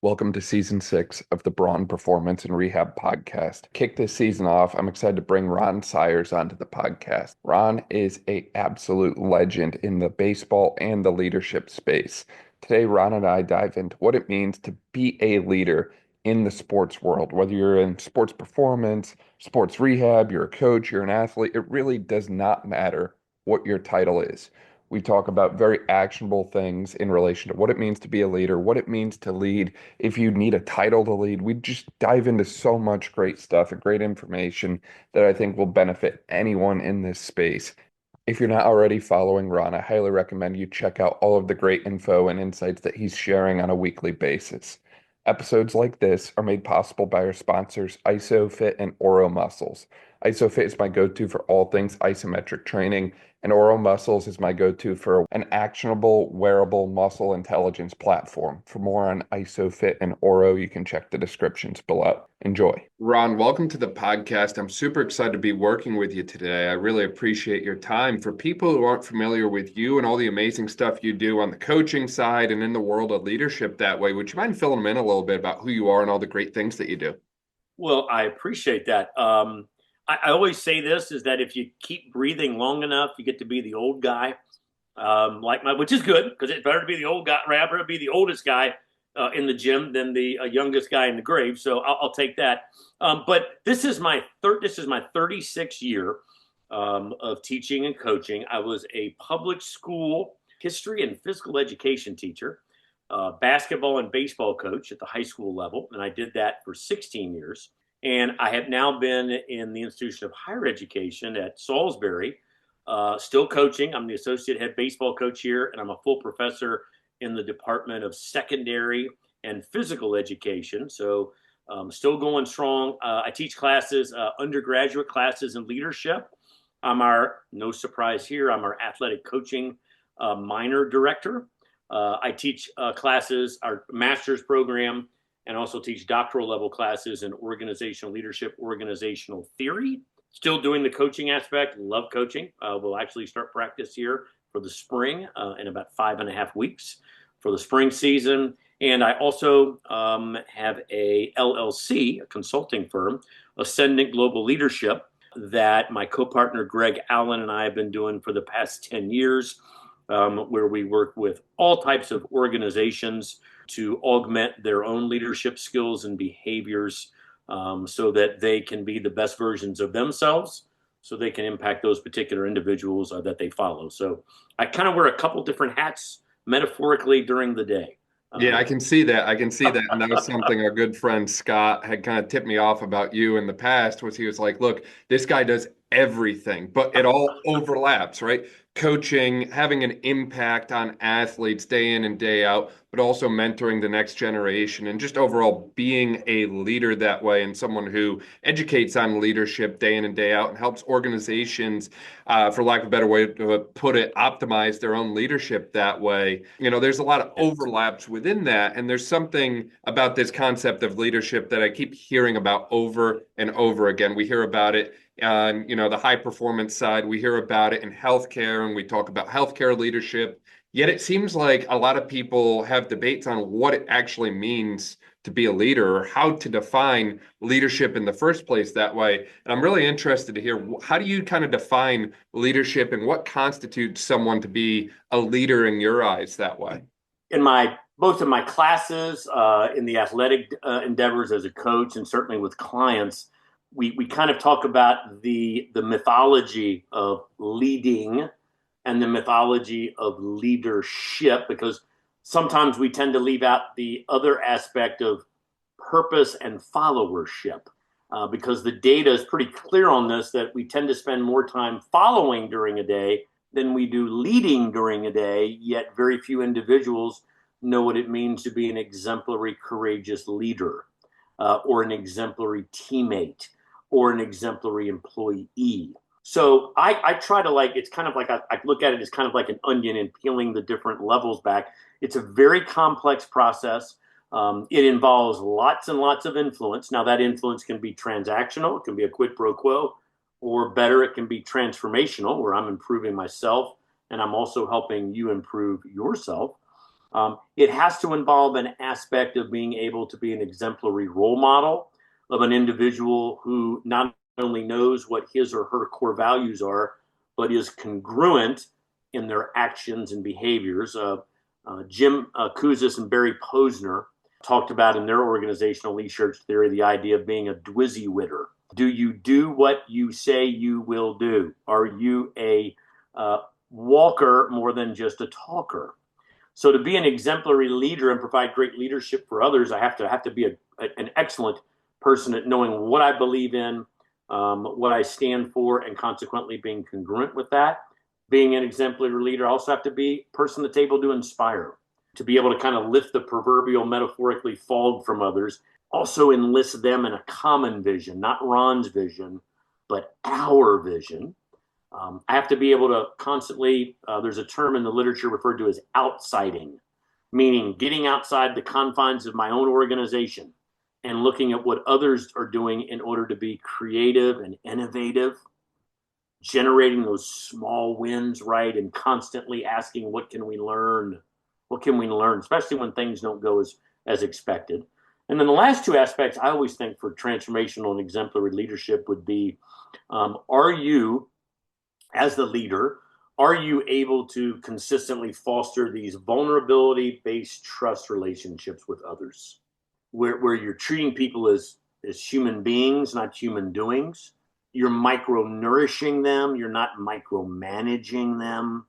Welcome to season 6 of the Braun Performance and Rehab Podcast. Kick this season off, I'm excited to bring Ron Siers onto the podcast. Ron is an absolute legend in the baseball and the leadership space. Today, Ron and I dive into what it means to be a leader in the sports world. Whether you're in sports performance, sports rehab, you're a coach, you're an athlete, it really does not matter what your title is. We talk about very actionable things in relation to what it means to be a leader, what it means to lead, if you need a title to lead. We just dive into so much great stuff and great information that I think will benefit anyone in this space. If you're not already following Ron, I highly recommend you check out all of the great info and insights that he's sharing on a weekly basis. Episodes like this are made possible by our sponsors, ISOFIT and Oro Muscles. ISOFIT is my go-to for all things isometric training, and Oro Muscles is my go-to for an actionable, wearable muscle intelligence platform. For more on ISOFIT and Oro, you can check the descriptions below. Enjoy. Ron, welcome to the podcast. I'm super excited to be working with you today. I really appreciate your time. For people who aren't familiar with you and all the amazing stuff you do on the coaching side and in the world of leadership that way, would you mind filling them in a little bit about who you are and all the great things that you do? Well, I appreciate that. I always say this is that if you keep breathing long enough, you get to be the old guy, which is good because it's better to be the old guy, rather be the oldest guy in the gym than the youngest guy in the grave. So I'll take that. But this is my 36th year of teaching and coaching. I was a public school history and physical education teacher, basketball and baseball coach at the high school level, and I did that for 16 years. And I have now been in the institution of higher education at Salisbury, still coaching. I'm the associate head baseball coach here, and I'm a full professor in the Department of Secondary and Physical Education. So still going strong. I teach classes, undergraduate classes in leadership. No surprise here, I'm our athletic coaching minor director. I teach classes, our master's program, and also teach doctoral level classes in organizational leadership, organizational theory. Still doing the coaching aspect, love coaching. We'll actually start practice here for the spring in about 5.5 weeks for the spring season. And I also have a LLC, a consulting firm, Ascendant Global Leadership, that my co-partner Greg Allen and I have been doing for the past 10 years, where we work with all types of organizations to augment their own leadership skills and behaviors so that they can be the best versions of themselves, so they can impact those particular individuals that they follow. So I kind of wear a couple different hats metaphorically during the day. Yeah, I can see that. And that was something our good friend Scott had kind of tipped me off about you in the past, was he was like, look, this guy does everything, but it all overlaps, right? Coaching, having an impact on athletes day in and day out, but also mentoring the next generation and just overall being a leader that way and someone who educates on leadership day in and day out and helps organizations, for lack of a better way to put it, optimize their own leadership that way. You know, there's a lot of overlaps within that. And there's something about this concept of leadership that I keep hearing about over and over again. We hear about it on, the high performance side. We hear about it in healthcare, and we talk about healthcare leadership. Yet it seems like a lot of people have debates on what it actually means to be a leader or how to define leadership in the first place that way. And I'm really interested to hear, how do you kind of define leadership and what constitutes someone to be a leader in your eyes that way? In both of my classes, in the athletic endeavors as a coach, and certainly with clients, we kind of talk about the mythology of leading and the mythology of leadership, because sometimes we tend to leave out the other aspect of purpose and followership, because the data is pretty clear on this, that we tend to spend more time following during a day than we do leading during a day, yet very few individuals know what it means to be an exemplary, courageous leader, or an exemplary teammate, or an exemplary employee. So I try to it's kind of like, I look at it as kind of like an onion and peeling the different levels back. It's a very complex process. It involves lots and lots of influence. Now that influence can be transactional, it can be a quid pro quo, or better, it can be transformational, where I'm improving myself and I'm also helping you improve yourself. It has to involve an aspect of being able to be an exemplary role model of an individual who not only knows what his or her core values are, but is congruent in their actions and behaviors. Jim Kouzes and Barry Posner talked about in their organizational leadership theory the idea of being a dwizzy-witter. Do you do what you say you will do? Are you a walker more than just a talker? So to be an exemplary leader and provide great leadership for others, I have to be an excellent person at knowing what I believe in, what I stand for, and consequently being congruent with that. Being an exemplary leader, I also have to be a person at the table to inspire, to be able to kind of lift the proverbial, metaphorically, fog from others. Also enlist them in a common vision, not Ron's vision, but our vision. I have to be able to constantly, there's a term in the literature referred to as outsiding, meaning getting outside the confines of my own organization and looking at what others are doing in order to be creative and innovative, generating those small wins, right? And constantly asking, what can we learn? What can we learn? Especially when things don't go as expected. And then the last two aspects I always think for transformational and exemplary leadership would be, are you, as the leader, are you able to consistently foster these vulnerability-based trust relationships with others, where you're treating people as human beings, not human doings? You're micro-nourishing them, you're not micromanaging them,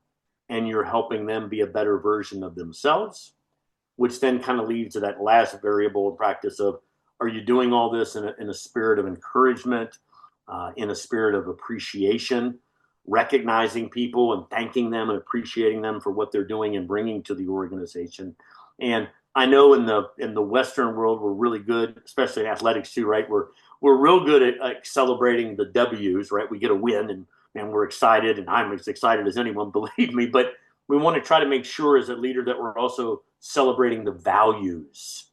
and you're helping them be a better version of themselves, which then kind of leads to that last variable in practice of, are you doing all this in a spirit of encouragement, in a spirit of appreciation, recognizing people and thanking them and appreciating them for what they're doing and bringing to the organization? And I know in the Western world, we're really good, especially in athletics too, right? We're real good at celebrating the W's, right? We get a win and we're excited, and I'm as excited as anyone, believe me. But we want to try to make sure as a leader that we're also celebrating the values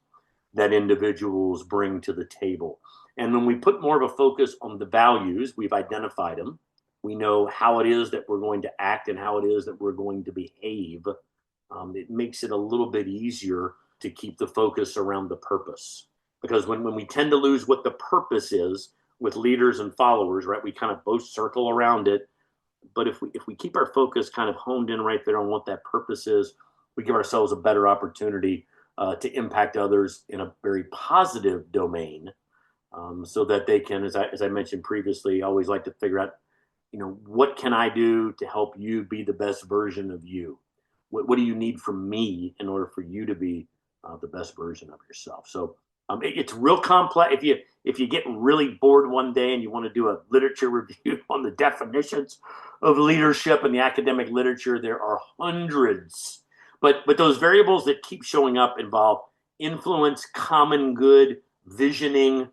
that individuals bring to the table. And when we put more of a focus on the values, we've identified them. We know how it is that we're going to act and how it is that we're going to behave. It makes it a little bit easier to keep the focus around the purpose. Because when we tend to lose what the purpose is with leaders and followers, right, we kind of both circle around it. But if we keep our focus kind of honed in right there on what that purpose is, we give ourselves a better opportunity to impact others in a very positive domain, so that they can, as I mentioned previously, I always like to figure out, what can I do to help you be the best version of you? What do you need from me in order for you to be the best version of yourself? So it's real complex. If you get really bored one day and you want to do a literature review on the definitions of leadership in the academic literature, there are hundreds. But those variables that keep showing up involve influence, common good, visioning,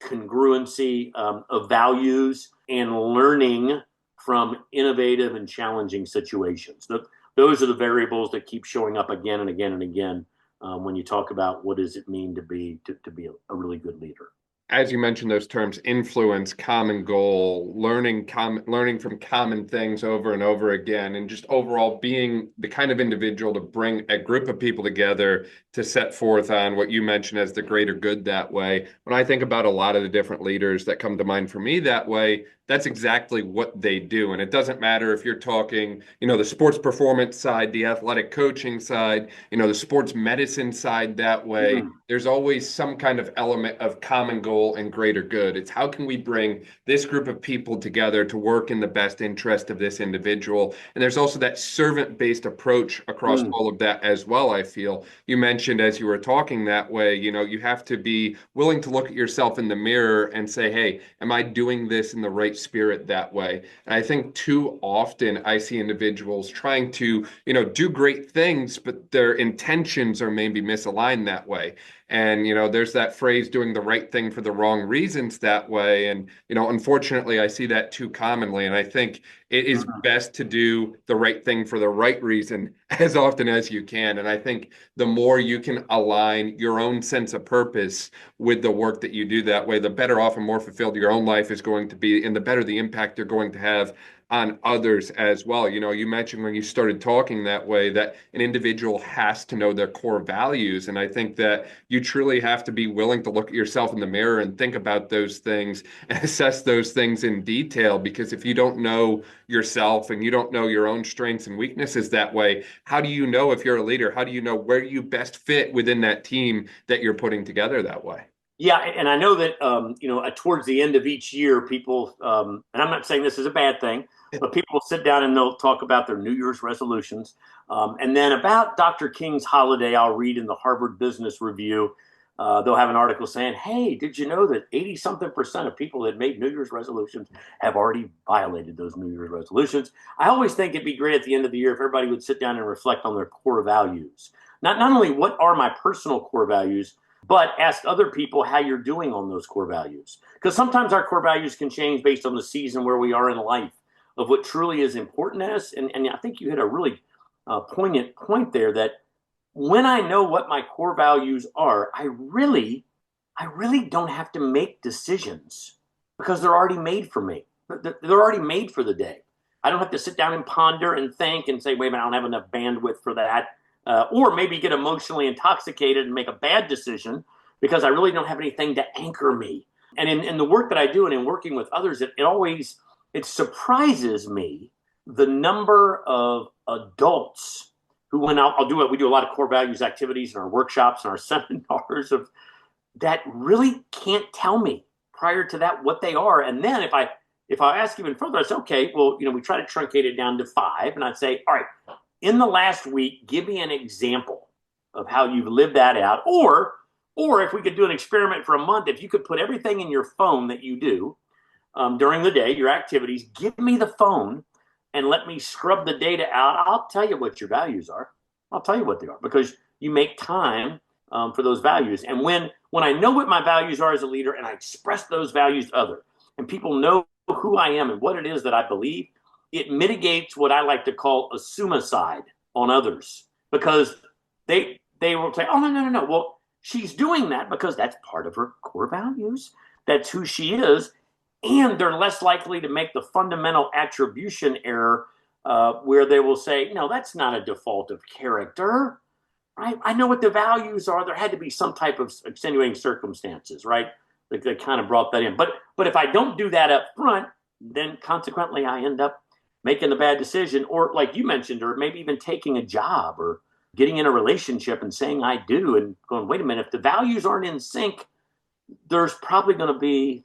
congruency of values, and learning from innovative and challenging situations. Those are the variables that keep showing up again and again and again when you talk about what does it mean to be a really good leader. As you mentioned those terms, influence, common goal, learning from common things over and over again, and just overall being the kind of individual to bring a group of people together to set forth on what you mentioned as the greater good that way. When I think about a lot of the different leaders that come to mind for me that way, that's exactly what they do. And it doesn't matter if you're talking, the sports performance side, the athletic coaching side, the sports medicine side that way. Mm-hmm. There's always some kind of element of common goal and greater good. It's how can we bring this group of people together to work in the best interest of this individual? And there's also that servant-based approach across all of that as well, I feel. You mentioned as you were talking that way, you have to be willing to look at yourself in the mirror and say, hey, am I doing this in the right spirit that way? And I think too often I see individuals trying to, do great things, but their intentions are maybe misaligned that way. And, there's that phrase, doing the right thing for the wrong reasons that way. And, unfortunately, I see that too commonly. And I think it is best to do the right thing for the right reason as often as you can. And I think the more you can align your own sense of purpose with the work that you do that way, the better off and more fulfilled your own life is going to be, and the better the impact you're going to have on others as well. You know, you mentioned when you started talking that way that an individual has to know their core values. And I think that you truly have to be willing to look at yourself in the mirror and think about those things and assess those things in detail. Because if you don't know yourself and you don't know your own strengths and weaknesses that way, how do you know if you're a leader? How do you know where you best fit within that team that you're putting together that way? Yeah, and I know that towards the end of each year, people and I'm not saying this is a bad thing, but people will sit down and they'll talk about their New Year's resolutions, and then about Dr. King's holiday, I'll read in the Harvard Business Review. They'll have an article saying, "Hey, did you know that 80-something% of people that made New Year's resolutions have already violated those New Year's resolutions?" I always think it'd be great at the end of the year if everybody would sit down and reflect on their core values. Not only what are my personal core values, but ask other people how you're doing on those core values. Because sometimes our core values can change based on the season where we are in life of what truly is important to us. And I think you hit a really poignant point there that when I know what my core values are, I really don't have to make decisions because they're already made for me. They're already made for the day. I don't have to sit down and ponder and think and say, wait a minute, I don't have enough bandwidth for that. Or maybe get emotionally intoxicated and make a bad decision because I really don't have anything to anchor me. And in the work that I do and in working with others, it surprises me the number of adults who, when we do a lot of core values activities in our workshops and our seminars that really can't tell me prior to that what they are. And then if I ask even further, I say, okay, well, we try to truncate it down to 5, and I'd say, all right, in the last week, give me an example of how you've lived that out. Or if we could do an experiment for a month, if you could put everything in your phone that you do during the day, your activities, give me the phone and let me scrub the data out. I'll tell you what your values are. I'll tell you what they are because you make time for those values. And when I know what my values are as a leader and I express those values to others and people know who I am and what it is that I believe, it mitigates what I like to call a suicide on others because they will say, oh, no. Well, she's doing that because that's part of her core values. That's who she is. And they're less likely to make the fundamental attribution error where they will say, no, that's not a default of character. Right? I know what the values are. There had to be some type of extenuating circumstances, right? That kind of brought that in. But if I don't do that up front, then consequently I end up making a bad decision, or like you mentioned, or maybe even taking a job or getting in a relationship and saying I do and going, wait a minute, if the values aren't in sync, there's probably going to be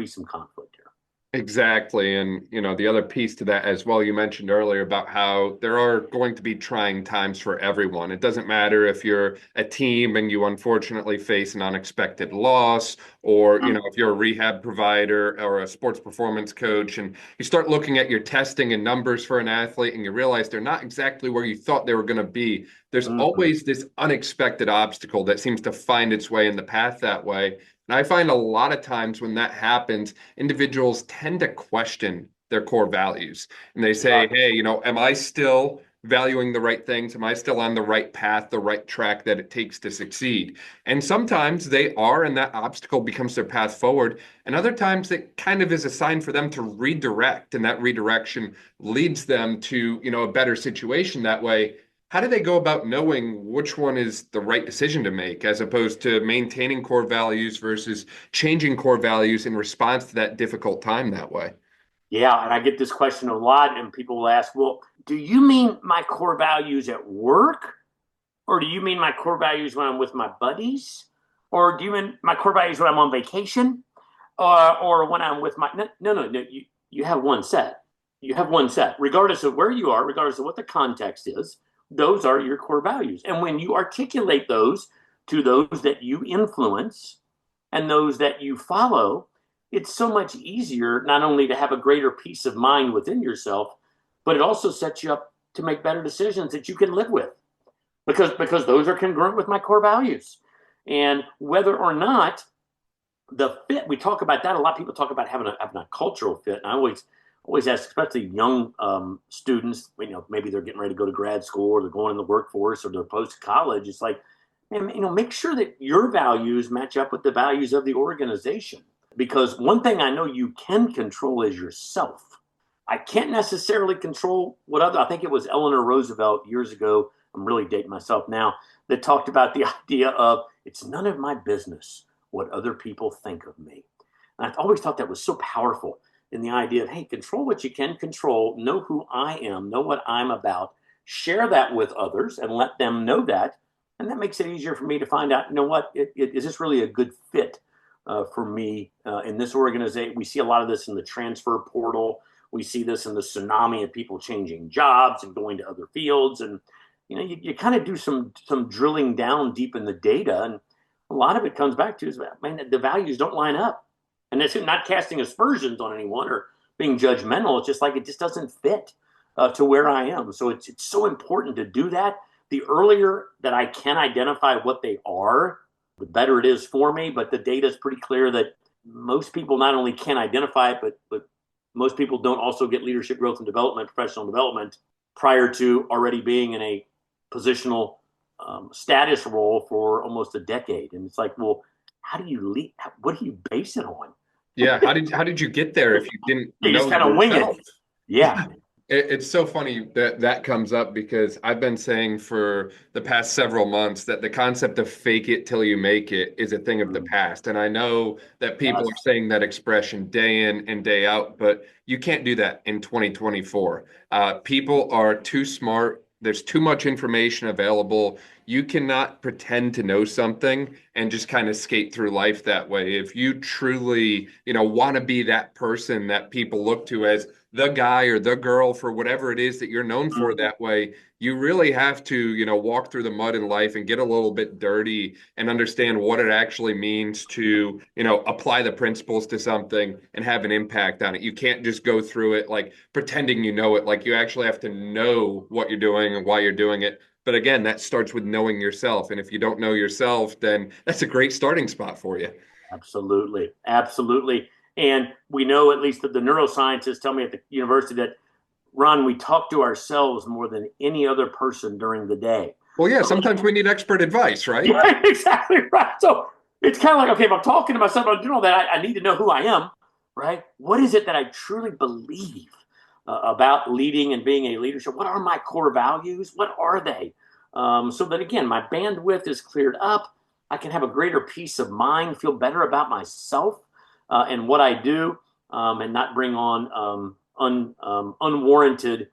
some conflict here. Exactly. And, the other piece to that as well, you mentioned earlier about how there are going to be trying times for everyone. It doesn't matter if you're a team and you unfortunately face an unexpected loss, or, if you're a rehab provider or a sports performance coach and you start looking at your testing and numbers for an athlete and you realize they're not exactly where you thought they were going to be. There's always this unexpected obstacle that seems to find its way in the path that way. And I find a lot of times when that happens, individuals tend to question their core values. And they say, hey, am I still valuing the right things? Am I still on the right path, the right track that it takes to succeed? And sometimes they are, and that obstacle becomes their path forward. And other times it kind of is a sign for them to redirect. And that redirection leads them to, a better situation that way. How do they go about knowing which one is the right decision to make as opposed to maintaining core values versus changing core values in response to that difficult time that way? Yeah, and I get this question a lot, and people will ask, well, do you mean my core values at work? Or do you mean my core values when I'm with my buddies? Or do you mean my core values when I'm on vacation? Or when I'm with my... No. You have one set. You have one set. Regardless of where you are, regardless of what the context is, those are your core values. And when you articulate those to those that you influence and those that you follow, it's so much easier not only to have a greater peace of mind within yourself, but it also sets you up to make better decisions that you can live with because those are congruent with my core values. And whether or not the fit, we talk about that. A lot of people talk about having a cultural fit. And I always ask, especially young students, maybe they're getting ready to go to grad school or they're going in the workforce or they're post-college. It's like, make sure that your values match up with the values of the organization. Because one thing I know you can control is yourself. I can't necessarily control I think it was Eleanor Roosevelt years ago. I'm really dating myself now, that talked about the idea of it's none of my business what other people think of me. And I've always thought that was so powerful, in the idea of, hey, control what you can control, know who I am, know what I'm about, share that with others and let them know that. And that makes it easier for me to find out, what, is this really a good fit for me in this organization? We see a lot of this in the transfer portal. We see this in the tsunami of people changing jobs and going to other fields. And, you kind of do some drilling down deep in the data. And a lot of it comes back to is, man, the values don't line up. And it's not casting aspersions on anyone or being judgmental. It's just like, it just doesn't fit to where I am. So it's so important to do that. The earlier that I can identify what they are, the better it is for me. But the data is pretty clear that most people not only can identify it, but most people don't also get leadership growth and development, professional development, prior to already being in a positional status role for almost a decade. And it's like, well, how do you lead? What do you base it on? Yeah. How did you get there if you didn't You know just kind of wing yourself? it. Yeah. It's so funny that comes up because I've been saying for the past several months that the concept of fake it till you make it is a thing of the past. And I know that people are saying that expression day in and day out, but you can't do that in 2024. People are too smart. There's too much information available. You cannot pretend to know something and just kind of skate through life that way. If you truly, want to be that person that people look to as the guy or the girl for whatever it is that you're known for that way, you really have to, walk through the mud in life and get a little bit dirty and understand what it actually means to, apply the principles to something and have an impact on it. You can't just go through it like pretending you know it. Like, you actually have to know what you're doing and why you're doing it. But again, that starts with knowing yourself. And if you don't know yourself, then that's a great starting spot for you. Absolutely. Absolutely. And we know, at least that the neuroscientists tell me at the university, that, Ron, we talk to ourselves more than any other person during the day. Well, yeah, sometimes we need expert advice, right? Yeah, exactly right. So it's kind of like, okay, if I'm talking to myself, I'm doing all that, I need to know who I am, right? What is it that I truly believe about leading and being a leadership? What are my core values? What are they? So that, again, my bandwidth is cleared up. I can have a greater peace of mind, feel better about myself and what I do, and not bring on unwarranted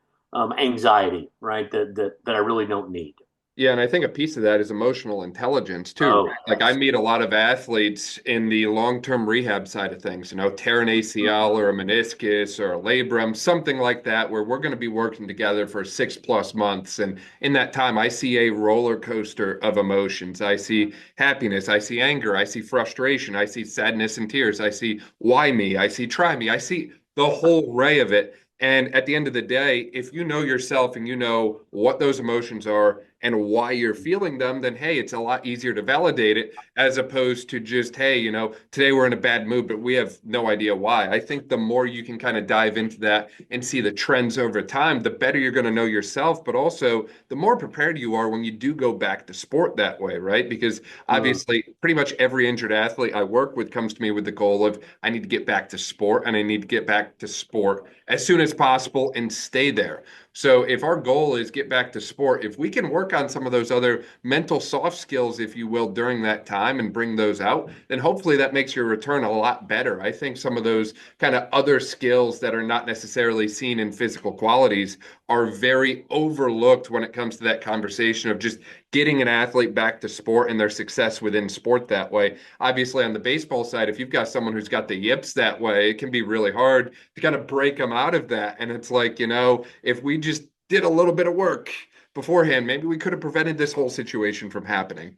anxiety, right? That I really don't need. Yeah, and I think a piece of that is emotional intelligence too. Oh, Right? Like, I meet a lot of athletes in the long-term rehab side of things, tear an ACL or a meniscus or a labrum, something like that, where we're going to be working together for 6+ months. And in that time, I see a roller coaster of emotions. I see happiness, I see anger, I see frustration, I see sadness and tears, I see why me, I see try me, I see the whole array of it. And at the end of the day, if you know yourself and you know what those emotions are and why you're feeling them, then hey, it's a lot easier to validate it as opposed to just, hey, today we're in a bad mood, but we have no idea why. I think the more you can kind of dive into that and see the trends over time, the better you're going to know yourself, but also the more prepared you are when you do go back to sport that way, right? Because obviously, pretty much every injured athlete I work with comes to me with the goal of, I need to get back to sport, and I need to get back to sport as soon as possible and stay there. So if our goal is get back to sport, if we can work on some of those other mental soft skills, if you will, during that time and bring those out, then hopefully that makes your return a lot better. I think some of those kind of other skills that are not necessarily seen in physical qualities are very overlooked when it comes to that conversation of just getting an athlete back to sport and their success within sport that way. Obviously, on the baseball side, if you've got someone who's got the yips that way, it can be really hard to kind of break them out of that. And it's like, if we just did a little bit of work beforehand, maybe we could have prevented this whole situation from happening.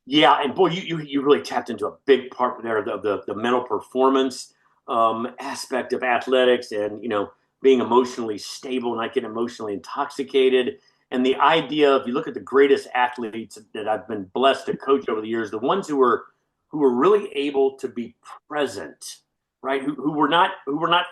Yeah, and boy, you really tapped into a big part there of the mental performance aspect of athletics, and being emotionally stable, not getting emotionally intoxicated. And the idea, if you look at the greatest athletes that I've been blessed to coach over the years, the ones who were really able to be present, right? Who were not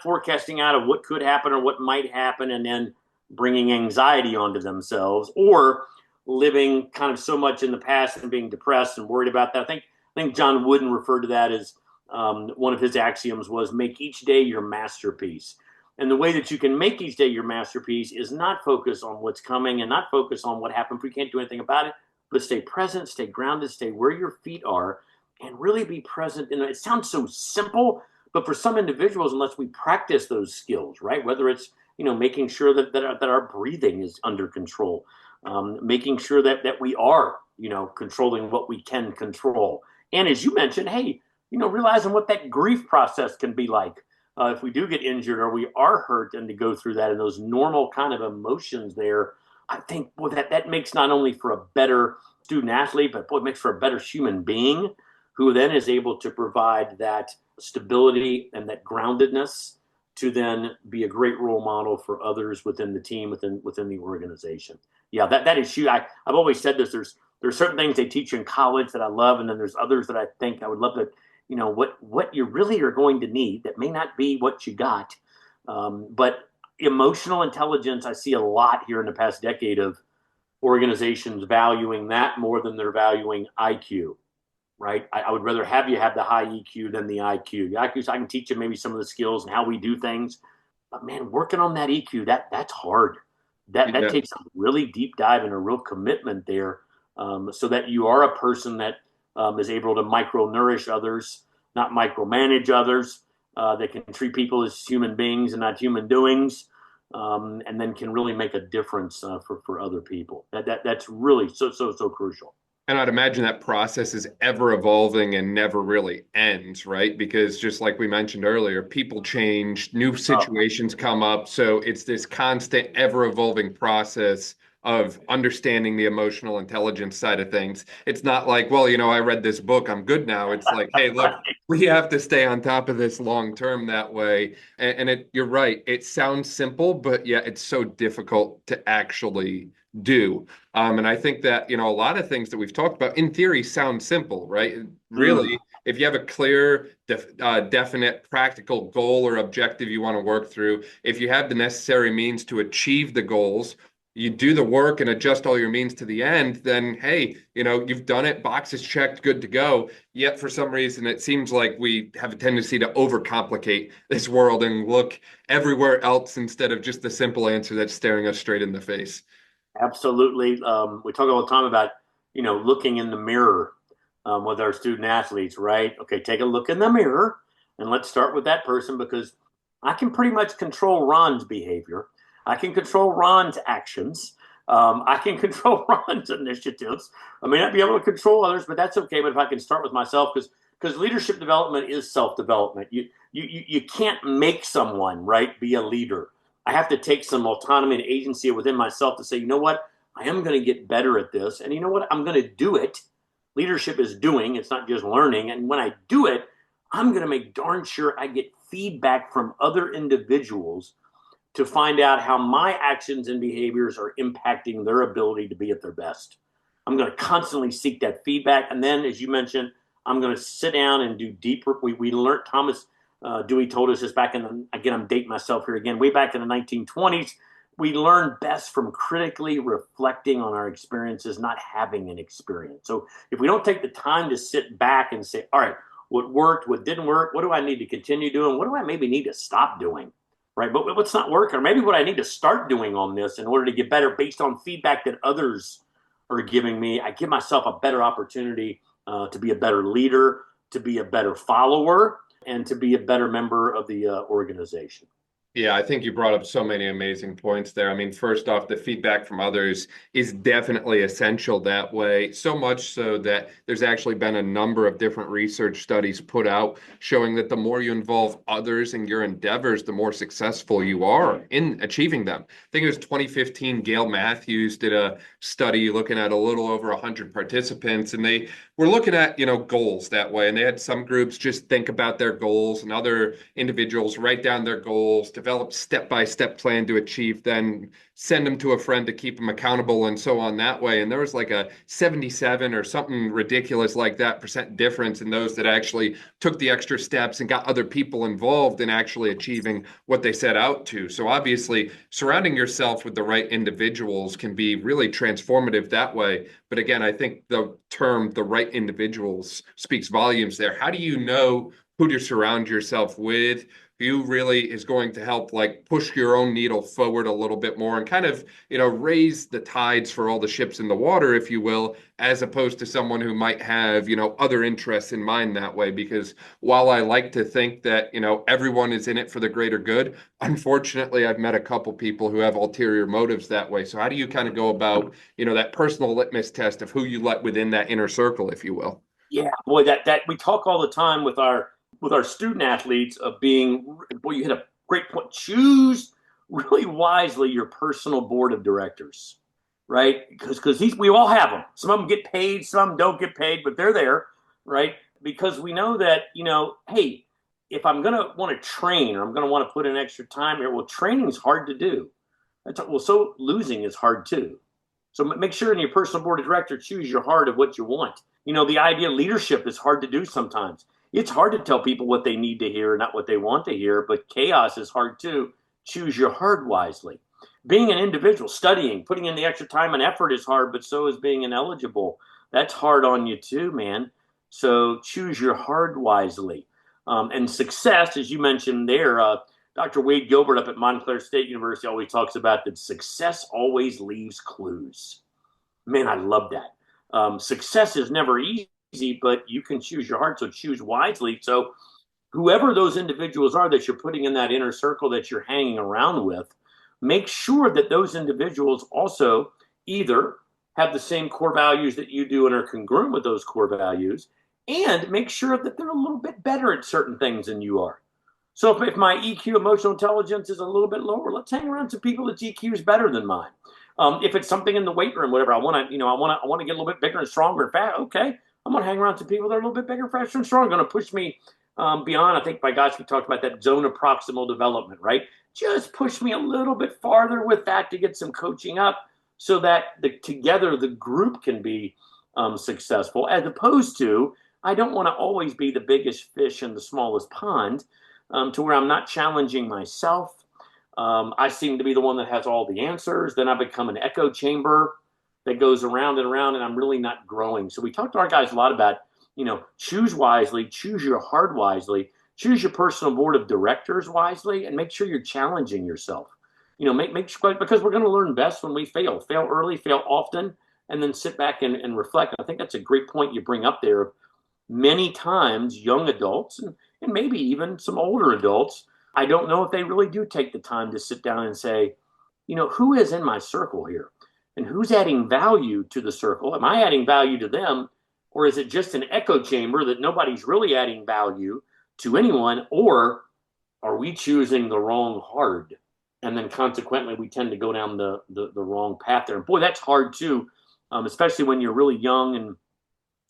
forecasting out of what could happen or what might happen, and then bringing anxiety onto themselves, or living kind of so much in the past and being depressed and worried about that. I think John Wooden referred to that as one of his axioms was, make each day your masterpiece. And the way that you can make each day your masterpiece is not focus on what's coming and not focus on what happened if we can't do anything about it, but stay present, stay grounded, stay where your feet are, and really be present. And it sounds so simple, but for some individuals, unless we practice those skills, right? Whether it's, making sure that our breathing is under control, making sure that we are, controlling what we can control. And as you mentioned, hey, realizing what that grief process can be like. If we do get injured or we are hurt, and to go through that and those normal kind of emotions there, I think, well, that makes not only for a better student athlete, but it makes for a better human being who then is able to provide that stability and that groundedness to then be a great role model for others within the team, within the organization. Yeah, that is huge. I've always said this. There's certain things they teach you in college that I love, and then there's others that I think I would love to, what you really are going to need that may not be what you got. But emotional intelligence, I see a lot here in the past decade of organizations valuing that more than they're valuing IQ. Right? I would rather have you have the high EQ than the IQ. The IQ, so I can teach you maybe some of the skills and how we do things. But man, working on that EQ, that's hard. That takes a really deep dive and a real commitment there, so that you are a person that is able to micro-nourish others, not micromanage others, that can treat people as human beings and not human doings, and then can really make a difference for other people. That's really so crucial. And I'd imagine that process is ever evolving and never really ends, right? Because just like we mentioned earlier, people change, new situations come up. So it's this constant, ever evolving process of understanding the emotional intelligence side of things. It's not like, well, I read this book, I'm good now. It's like, hey, look, we have to stay on top of this long term that way. And you're right. It sounds simple, but yeah, it's so difficult to actually do. And I think that, a lot of things that we've talked about in theory sound simple, right? Really, if you have a clear, definite, practical goal or objective you want to work through, if you have the necessary means to achieve the goals, you do the work and adjust all your means to the end, then, hey, you've done it, boxes checked, good to go. Yet for some reason, it seems like we have a tendency to overcomplicate this world and look everywhere else instead of just the simple answer that's staring us straight in the face. Absolutely. We talk all the time about, looking in the mirror with our student athletes, right? Okay, take a look in the mirror and let's start with that person, because I can pretty much control Ron's behavior. I can control Ron's actions. I can control Ron's initiatives. I may not be able to control others, but that's okay. But if I can start with myself, because leadership development is self-development. You can't make someone, right, be a leader. I have to take some autonomy and agency within myself to say, you know what, I am going to get better at this. And you know what, I'm going to do it. Leadership is doing, it's not just learning. And when I do it, I'm going to make darn sure I get feedback from other individuals to find out how my actions and behaviors are impacting their ability to be at their best. I'm going to constantly seek that feedback. And then, as you mentioned, I'm going to sit down and do deeper. We learned, Thomas Dewey told us this back again, I'm dating myself here again, way back in the 1920s, we learn best from critically reflecting on our experiences, not having an experience. So if we don't take the time to sit back and say, all right, what worked, what didn't work, what do I need to continue doing? What do I maybe need to stop doing? Right? But what's not working? Or maybe what I need to start doing on this in order to get better based on feedback that others are giving me. I give myself a better opportunity to be a better leader, to be a better follower, and to be a better member of the organization. Yeah, I think you brought up so many amazing points there. I mean, first off, the feedback from others is definitely essential that way. So much so that there's actually been a number of different research studies put out showing that the more you involve others in your endeavors, the more successful you are in achieving them. I think it was 2015, Gail Matthews did a study looking at a little over 100 participants, and they were looking at, goals that way. And they had some groups just think about their goals and other individuals write down their goals, develop step-by-step plan to achieve, then send them to a friend to keep them accountable and so on that way. And there was like a 77 or something ridiculous like that % difference in those that actually took the extra steps and got other people involved in actually achieving what they set out to. So obviously, surrounding yourself with the right individuals can be really transformative that way. But again, I think the term the right individuals speaks volumes there. How do you know who to surround yourself with? who really is going to help like push your own needle forward a little bit more and kind of, raise the tides for all the ships in the water, if you will, as opposed to someone who might have, other interests in mind that way. Because while I like to think that, everyone is in it for the greater good, unfortunately, I've met a couple people who have ulterior motives that way. So how do you kind of go about, that personal litmus test of who you let within that inner circle, if you will? Yeah, boy, that we talk all the time with our student athletes of being, boy, you hit a great point. Choose really wisely your personal board of directors, right? Because these we all have them. Some of them get paid, some don't get paid, but they're there, right? Because we know that, hey, if I'm gonna want to train or I'm gonna want to put in extra time here, well, training is hard to do. So losing is hard too. So make sure in your personal board of directors, choose your heart of what you want. The idea of leadership is hard to do sometimes. It's hard to tell people what they need to hear, not what they want to hear, but chaos is hard too. Choose your heart wisely. Being an individual, studying, putting in the extra time and effort is hard, but so is being ineligible. That's hard on you too, man. So choose your heart wisely. And success, as you mentioned there, Dr. Wade Gilbert up at Montclair State University always talks about that success always leaves clues. Man, I love that. Success is never easy, but you can choose your heart, so choose wisely. So whoever those individuals are that you're putting in that inner circle that you're hanging around with, make sure that those individuals also either have the same core values that you do and are congruent with those core values, and make sure that they're a little bit better at certain things than you are. So if my EQ, emotional intelligence, is a little bit lower, let's hang around some people that's EQ is better than mine. If it's something in the weight room, whatever, I want to get a little bit bigger and stronger and fat. Okay, I'm going to hang around some people that are a little bit bigger, faster, and stronger. Going to push me beyond. I think, by gosh, we talked about that zone of proximal development, right? Just push me a little bit farther with that to get some coaching up, so that together the group can be successful. As opposed to, I don't want to always be the biggest fish in the smallest pond, to where I'm not challenging myself. I seem to be the one that has all the answers. Then I become an echo chamber that goes around and around, and I'm really not growing. So we talk to our guys a lot about, choose wisely, choose your heart wisely, choose your personal board of directors wisely, and make sure you're challenging yourself. Make sure, because we're going to learn best when we fail early, fail often, and then sit back and reflect. I think that's a great point you bring up there. Many times young adults and maybe even some older adults, I don't know if they really do take the time to sit down and say, who is in my circle here? And who's adding value to the circle? Am I adding value to them? Or is it just an echo chamber that nobody's really adding value to anyone? Or are we choosing the wrong hard? And then consequently, we tend to go down the wrong path there. And boy, that's hard too, especially when you're really young. And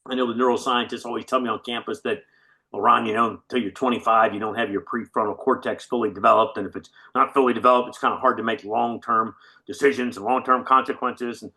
I know the neuroscientists always tell me on campus that, well, Ron, until you're 25, you don't have your prefrontal cortex fully developed. And if it's not fully developed, it's kind of hard to make long-term decisions and long-term consequences. And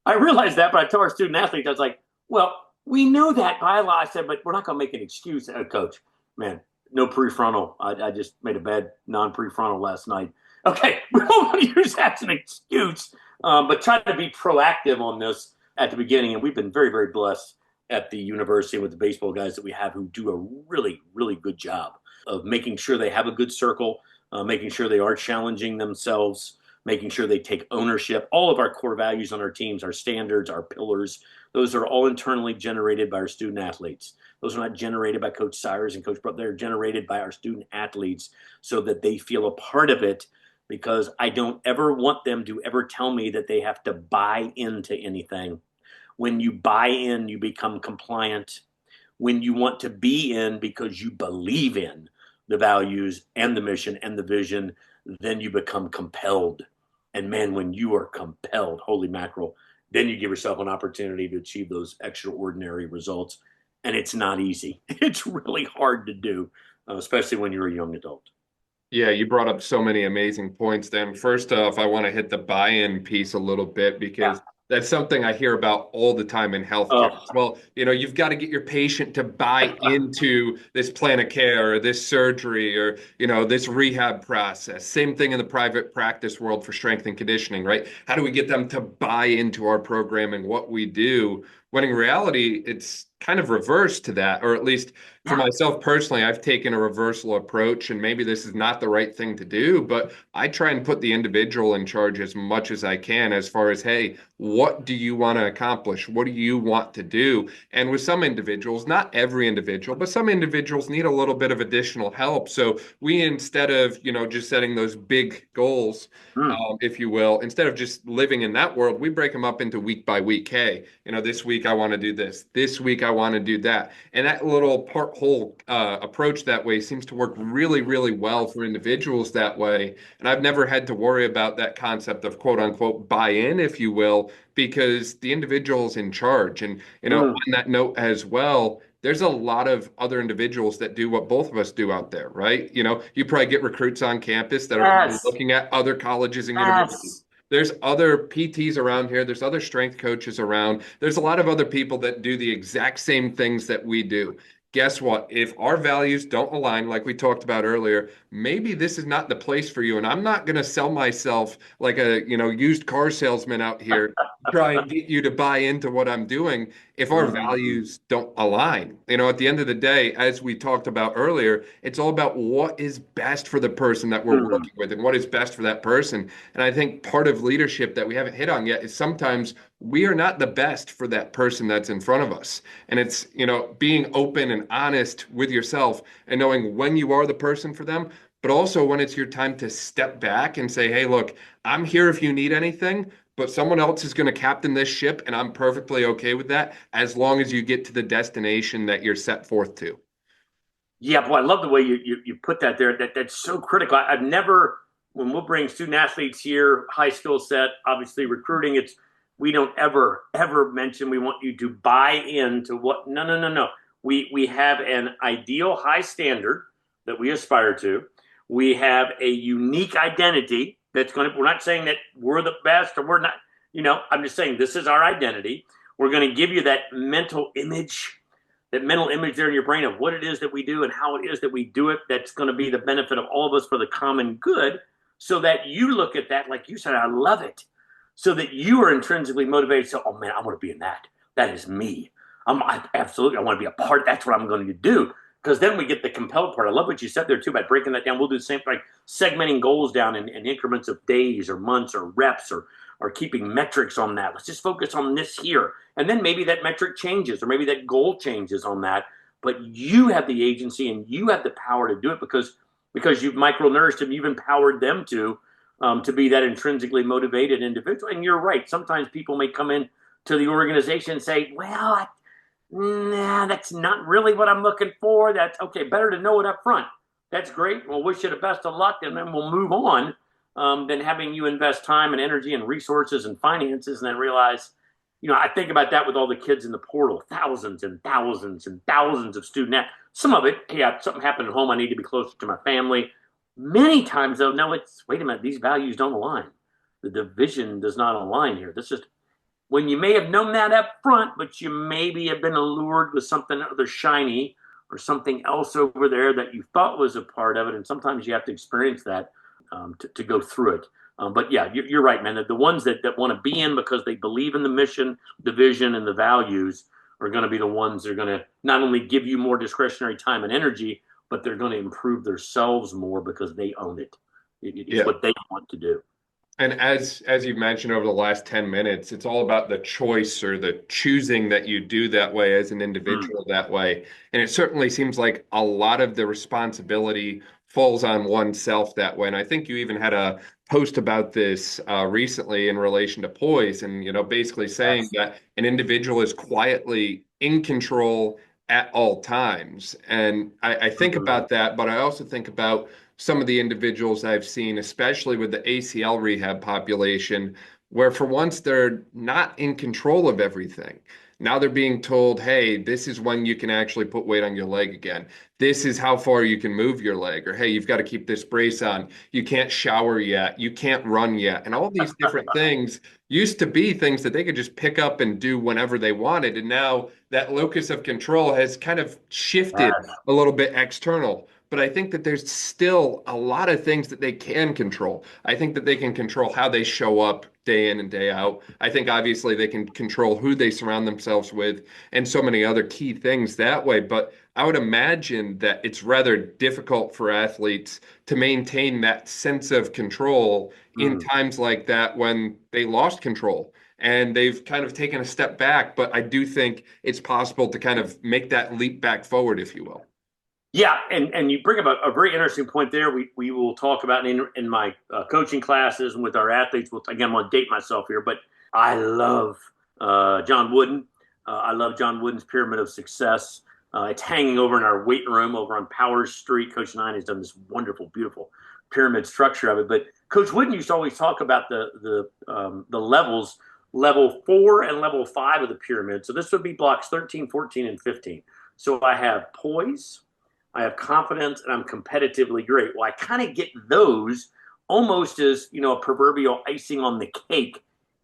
I realized that, but I tell our student athletes, I was like, well, we know that by law. I said, but we're not going to make an excuse. Coach, man, no prefrontal. I just made a bad non-prefrontal last night. Okay, we don't want to use that as an excuse, but try to be proactive on this at the beginning. And we've been very, very blessed at the university with the baseball guys that we have who do a really, really good job of making sure they have a good circle, making sure they are challenging themselves, making sure they take ownership. All of our core values on our teams, our standards, our pillars, those are all internally generated by our student athletes. Those are not generated by Coach Siers and Coach Brown. They're generated by our student athletes so that they feel a part of it, because I don't ever want them to ever tell me that they have to buy into anything. When you buy in, you become compliant. When you want to be in because you believe in the values and the mission and the vision, then you become compelled. And man, when you are compelled, holy mackerel, then you give yourself an opportunity to achieve those extraordinary results. And it's not easy. It's really hard to do, especially when you're a young adult. Yeah, you brought up so many amazing points. Then first off, I want to hit the buy-in piece a little bit, because that's something I hear about all the time in healthcare. Well, you've got to get your patient to buy into this plan of care or this surgery or, this rehab process. Same thing in the private practice world for strength and conditioning, right? How do we get them to buy into our programming, what we do? When in reality, it's kind of reverse to that, or at least for Yeah. myself personally, I've taken a reversal approach, and maybe this is not the right thing to do, but I try and put the individual in charge as much as I can as far as, hey, what do you want to accomplish? What do you want to do? And with some individuals, not every individual, but some individuals need a little bit of additional help. So we, instead of, just setting those big goals, Mm. if you will, instead of just living in that world, we break them up into week by week. Hey, this week I want to do this. This week I want to do that. And that little whole approach that way seems to work really, really well for individuals that way. And I've never had to worry about that concept of quote unquote buy in, if you will, because the individual's in charge. And, on Mm. that note as well, there's a lot of other individuals that do what both of us do out there, right? You probably get recruits on campus that are probably Yes. looking at other colleges and universities. Yes. There's other PTs around here. There's other strength coaches around. There's a lot of other people that do the exact same things that we do. Guess what? If our values don't align, like we talked about earlier, maybe this is not the place for you. And I'm not going to sell myself like a, used car salesman out here, try and get you to buy into what I'm doing if our Mm. values don't align. At the end of the day, as we talked about earlier, it's all about what is best for the person that we're Mm. working with and what is best for that person. And I think part of leadership that we haven't hit on yet is sometimes we are not the best for that person that's in front of us. And it's, being open and honest with yourself and knowing when you are the person for them, but also when it's your time to step back and say, hey, look, I'm here if you need anything, but someone else is going to captain this ship, and I'm perfectly okay with that as long as you get to the destination that you're set forth to. Yeah, boy, I love the way you put that there. That's so critical. I've never, when we'll bring student athletes here, high skill set, obviously recruiting, we don't ever mention we want you to buy into what. No, no, no, no. We have an ideal high standard that we aspire to. We have a unique identity that's going to. We're not saying that we're the best or we're not. I'm just saying this is our identity. We're going to give you that mental image there in your brain of what it is that we do and how it is that we do it. That's going to be the benefit of all of us for the common good, so that you look at that, like you said, I love it, so that you are intrinsically motivated. So, oh man, I want to be in that. That is me. Absolutely, I want to be a part. That's what I'm going to do. Because then we get the compelled part. I love what you said there too about breaking that down. We'll do the same thing, like segmenting goals down in increments of days or months or reps or keeping metrics on that. Let's just focus on this here. And then maybe that metric changes or maybe that goal changes on that. But you have the agency and you have the power to do it because you've micro-nourished them, you've empowered them to be that intrinsically motivated individual. And you're right. Sometimes people may come in to the organization and say, well, nah, that's not really what I'm looking for. That's okay. Better to know it up front. That's great. We'll wish you the best of luck and then we'll move on, than having you invest time and energy and resources and finances and then realize, I think about that with all the kids in the portal, thousands and thousands and thousands of students. Some of it, hey, something happened at home. I need to be closer to my family. Many times, though, no, wait a minute. These values don't align. The division does not align here. This is when you may have known that up front, but you maybe have been allured with something other shiny or something else over there that you thought was a part of it. And sometimes you have to experience that to go through it. But yeah, you're right, man. The ones that want to be in because they believe in the mission, the vision, and the values are going to be the ones that are going to not only give you more discretionary time and energy, but they're going to improve themselves more because they own it. It's Yeah. what they want to do. And as you've mentioned over the last 10 minutes, it's all about the choice or the choosing that you do that way as an Mm. individual that way. And it certainly seems like a lot of the responsibility falls on oneself that way. And I think you even had a post about this recently in relation to poise and, basically saying Yes. that an individual is quietly in control at all times. And I think Mm-hmm. about that, but I also think about some of the individuals I've seen, especially with the ACL rehab population, where for once they're not in control of everything. Now they're being told, hey, this is when you can actually put weight on your leg again. This is how far you can move your leg. Or, hey, you've got to keep this brace on. You can't shower yet. You can't run yet. And all these different things used to be things that they could just pick up and do whenever they wanted. And now that locus of control has kind of shifted Yes. a little bit external. but I think that there's still a lot of things that they can control. I think that they can control how they show up day in and day out. I think obviously they can control who they surround themselves with and so many other key things that way. But I would imagine that it's rather difficult for athletes to maintain that sense of control in Mm. times like that when they lost control and they've kind of taken a step back. But I do think it's possible to kind of make that leap back forward, if you will. Yeah, and you bring up a very interesting point there. We will talk about in my coaching classes and with our athletes. Again, I'm going to date myself here, but I love John Wooden. I love John Wooden's Pyramid of Success. It's hanging over in our weight room over on Powers Street. Coach Nine has done this wonderful, beautiful pyramid structure of it. But Coach Wooden used to always talk about the levels, level 4 and level 5 of the pyramid. So this would be blocks 13, 14, and 15. So I have poise, I have confidence, and I'm competitively great. Well, I kind of get those almost as, a proverbial icing on the cake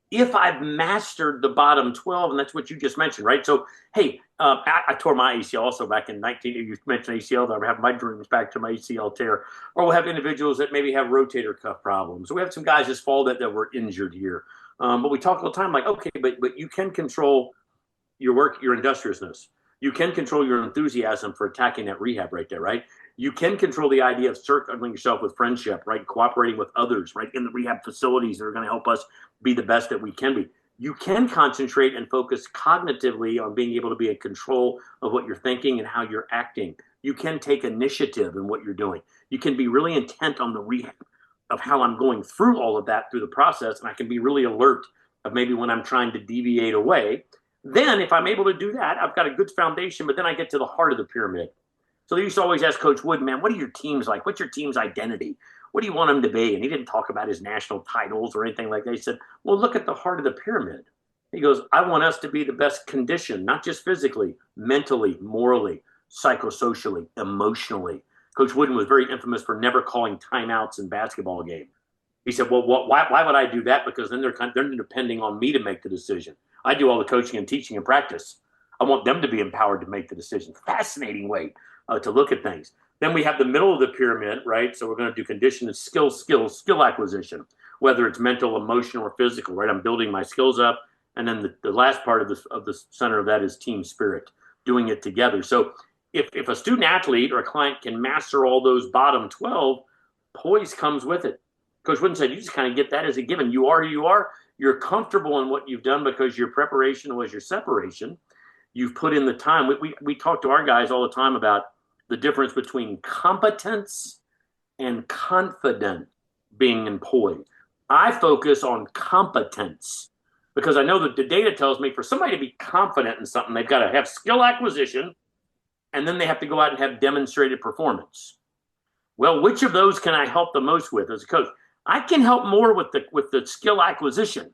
if I've mastered the bottom 12, and that's what you just mentioned, right? So, hey, I tore my ACL also back in 19, you mentioned ACL, I have my dreams back to my ACL tear. Or we'll have individuals that maybe have rotator cuff problems. So we have some guys this fall that were injured here. But we talk all the time like, okay, but you can control your work, your industriousness. You can control your enthusiasm for attacking that rehab right there, right? You can control the idea of circling yourself with friendship, right? Cooperating with others, right? In the rehab facilities that are going to help us be the best that we can be. You can concentrate and focus cognitively on being able to be in control of what you're thinking and how you're acting. You can take initiative in what you're doing. You can be really intent on the rehab of how I'm going through all of that through the process. And I can be really alert of maybe when I'm trying to deviate away. Then if I'm able to do that, I've got a good foundation, but then I get to the heart of the pyramid. So they used to always ask Coach Wood, man, what are your teams like? What's your team's identity? What do you want them to be? And he didn't talk about his national titles or anything like that. He said, well, look at the heart of the pyramid. He goes, I want us to be the best conditioned, not just physically, mentally, morally, psychosocially, emotionally. Coach Wooden was very infamous for never calling timeouts in basketball games. He said, well, why would I do that? Because then they're depending on me to make the decision. I do all the coaching and teaching and practice. I want them to be empowered to make the decision. Fascinating way to look at things. Then we have the middle of the pyramid, right? So we're going to do condition and skill acquisition, whether it's mental, emotional, or physical, right? I'm building my skills up. And then the last part of the center of that is team spirit, doing it together. So if a student athlete or a client can master all those bottom 12, poise comes with it. Coach Wooden said, you just kind of get that as a given. You are who you are. You're comfortable in what you've done because your preparation was your separation. You've put in the time. We talk to our guys all the time about the difference between competence and confident being in poise. I focus on competence because I know that the data tells me for somebody to be confident in something, they've got to have skill acquisition, and then they have to go out and have demonstrated performance. Well, which of those can I help the most with as a coach? I can help more with the skill acquisition.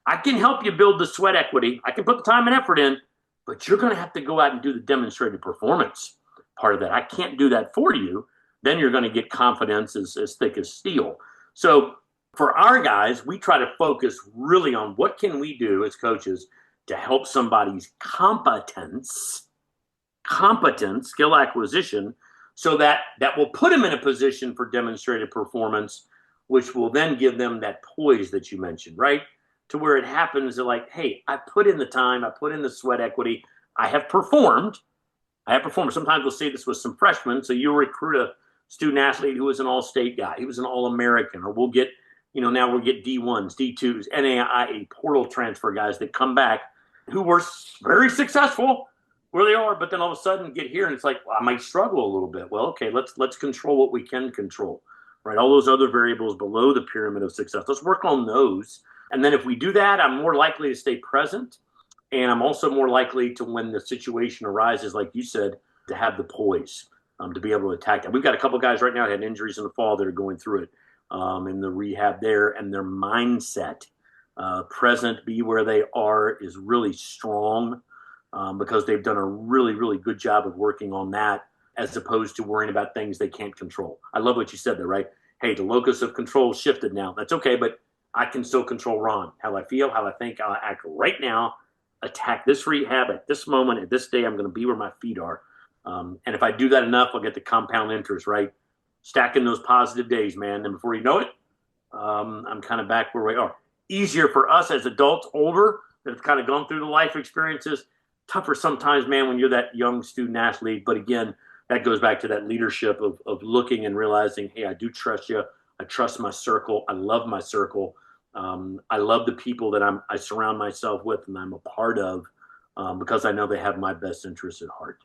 I can help you build the sweat equity. I can put the time and effort in, but you're going to have to go out and do the demonstrated performance part of that. I can't do that for you. Then you're going to get confidence as thick as steel. So for our guys, we try to focus really on what can we do as coaches to help somebody's competence, skill acquisition, so that will put them in a position for demonstrated performance, which will then give them that poise that you mentioned, right? To where it happens, they're like, hey, I put in the time, I put in the sweat equity, I have performed. Sometimes we'll see this with some freshmen. So you recruit a student athlete who was an all-state guy. He was an all-American. Or we'll get, now we'll get D1s, D2s, NAIA, portal transfer guys that come back who were very successful where they are, but then all of a sudden get here and it's like, well, I might struggle a little bit. Well, okay, let's control what we can control, right? All those other variables below the pyramid of success, let's work on those. And then if we do that, I'm more likely to stay present. And I'm also more likely to, when the situation arises, like you said, to have the poise to be able to attack that. We've got a couple guys right now that had injuries in the fall that are going through it in the rehab there, and their mindset, present, be where they are, is really strong because they've done a really, really good job of working on that as opposed to worrying about things they can't control. I love what you said there, right? Hey, the locus of control shifted now. That's okay, but I can still control Ron, how I feel, how I think, how I act right now, attack this rehab at this moment, at this day. I'm going to be where my feet are. And if I do that enough, I'll get the compound interest, right? Stacking those positive days, man. And before you know it, I'm kind of back where we are. Easier for us as adults, older, that have kind of gone through the life experiences. Tougher sometimes, man, when you're that young student athlete. But again, that goes back to that leadership of looking and realizing, hey, I do trust you. I trust my circle. I love my circle. I love the people that I surround myself with and I'm a part of because I know they have my best interests at heart.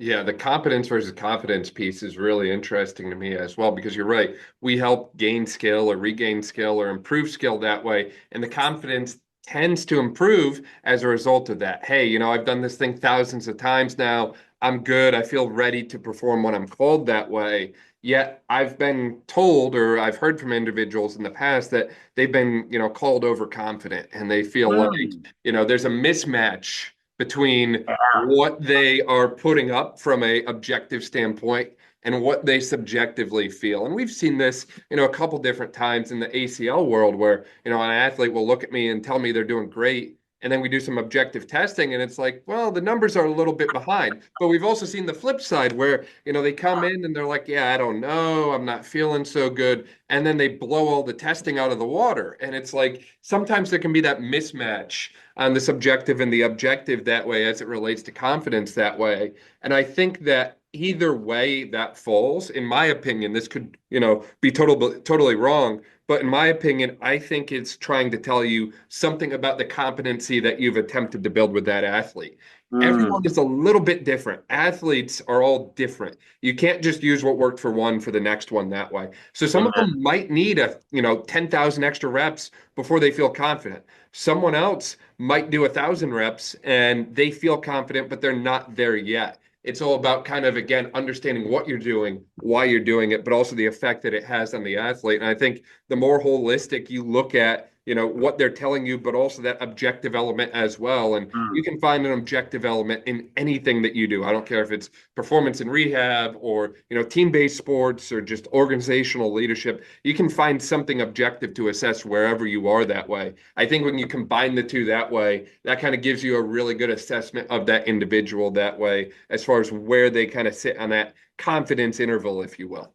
Yeah, the competence versus confidence piece is really interesting to me as well, because you're right. We help gain skill or regain skill or improve skill that way. And the confidence tends to improve as a result of that. Hey, I've done this thing thousands of times now. I'm good. I feel ready to perform when I'm called that way. Yet I've been told, or I've heard from individuals in the past that they've been, called overconfident and they feel like, there's a mismatch between what they are putting up from a objective standpoint and what they subjectively feel. And we've seen this, a couple different times in the ACL world where, an athlete will look at me and tell me they're doing great. And then we do some objective testing and it's like, well, the numbers are a little bit behind. But we've also seen the flip side where, they come in and they're like, yeah, I don't know. I'm not feeling so good. And then they blow all the testing out of the water. And it's like, sometimes there can be that mismatch on the subjective and the objective that way as it relates to confidence that way. And I think that either way that falls, in my opinion, this could, be totally wrong. But in my opinion, I think it's trying to tell you something about the competency that you've attempted to build with that athlete. Everyone is a little bit different. Athletes are all different. You can't just use what worked for one for the next one that way. So some of them might need 10,000 extra reps before they feel confident. Someone else might do 1,000 reps and they feel confident, but they're not there yet. It's all about kind of, again, understanding what you're doing, why you're doing it, but also the effect that it has on the athlete. And I think the more holistic you look at, what they're telling you, but also that objective element as well. And you can find an objective element in anything that you do. I don't care if it's performance and rehab or, team-based sports or just organizational leadership. You can find something objective to assess wherever you are that way. I think when you combine the two that way, that kind of gives you a really good assessment of that individual that way, as far as where they kind of sit on that confidence interval, if you will.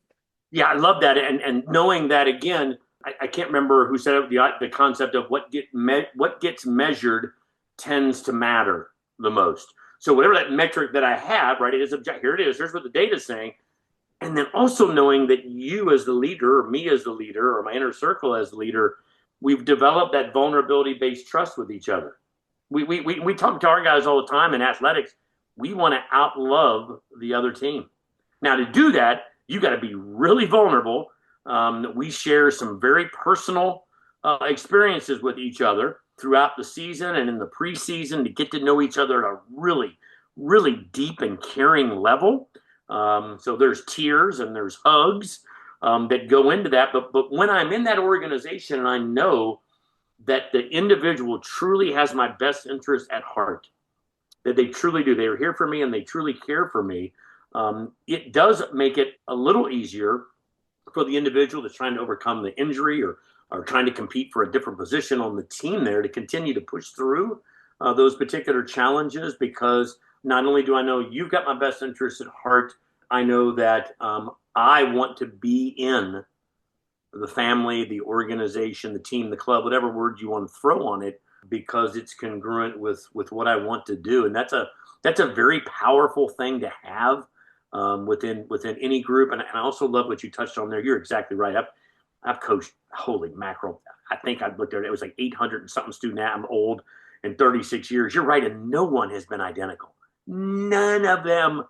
Yeah, I love that. And knowing that, again, I can't remember who said it, the concept of what gets measured tends to matter the most. So whatever that metric that I have, right, it is objective. Here it is. Here's what the data is saying. And then also knowing that you as the leader, or me as the leader, or my inner circle as the leader, we've developed that vulnerability-based trust with each other. We talk to our guys all the time in athletics. We want to outlove the other team. Now, to do that, you got to be really vulnerable. We share some very personal experiences with each other throughout the season and in the preseason to get to know each other at a really, really deep and caring level. So there's tears and there's hugs that go into that. But when I'm in that organization and I know that the individual truly has my best interest at heart, that they truly do, they are here for me and they truly care for me, it does make it a little easier for the individual that's trying to overcome the injury or trying to compete for a different position on the team there to continue to push through those particular challenges, because not only do I know you've got my best interest at heart, I know that I want to be in the family, the organization, the team, the club, whatever word you want to throw on it, because it's congruent with what I want to do. And that's a very powerful thing to have within any group. And I also love what you touched on there. You're exactly right. I've coached, holy mackerel, I think I looked at it, it was like 800 and something student. I'm old, in 36 years. You're right. And no one has been identical. None of them.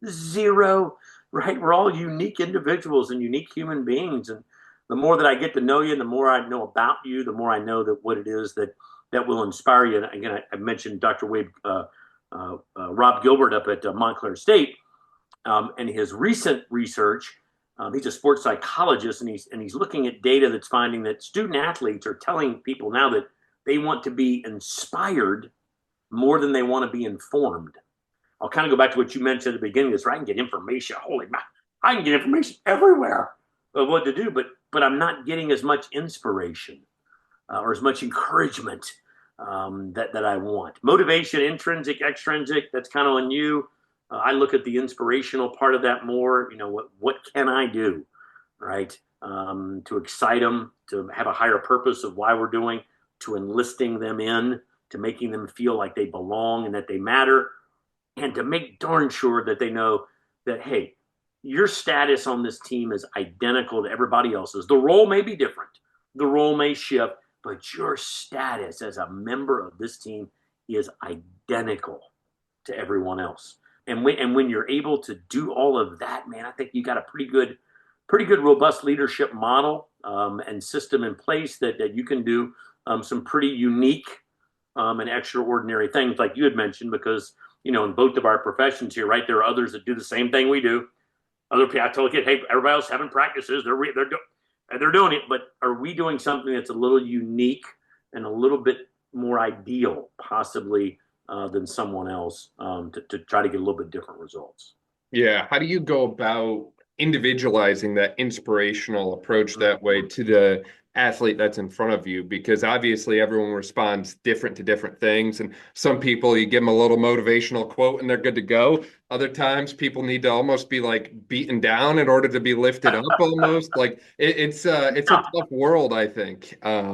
Zero. Right. We're all unique individuals and unique human beings. And the more that I get to know you, the more I know about you, the more I know that what it is that will inspire you. And again, I mentioned Dr. Wade, Rob Gilbert up at Montclair State, and his recent research. He's a sports psychologist, and he's looking at data that's finding that student athletes are telling people now that they want to be inspired more than they want to be informed. I'll kind of go back to what you mentioned at the beginning of this, right? I can get information. Holy man, I can get information everywhere of what to do, but I'm not getting as much inspiration or as much encouragement that I want. Motivation, intrinsic, extrinsic, that's kind of on you. I look at the inspirational part of that more. What can I do, right? To excite them, to have a higher purpose of why we're doing, to enlisting them in, to making them feel like they belong and that they matter, and to make darn sure that they know that, hey, your status on this team is identical to everybody else's. The role may be different, the role may shift, but your status as a member of this team is identical to everyone else. And when you're able to do all of that, man, I think you got a pretty good, robust leadership model and system in place that you can do some pretty unique and extraordinary things, like you had mentioned, because in both of our professions here, right, there are others that do the same thing we do. Other people, I tell a kid, hey, everybody else having practices, they're doing it, but are we doing something that's a little unique and a little bit more ideal, possibly, than someone else to try to get a little bit different results? Yeah. How do you go about individualizing that inspirational approach that way to the athlete that's in front of you? Because obviously everyone responds different to different things. And some people, you give them a little motivational quote and they're good to go. Other times people need to almost be like beaten down in order to be lifted up almost. Like it's a tough world, I think. But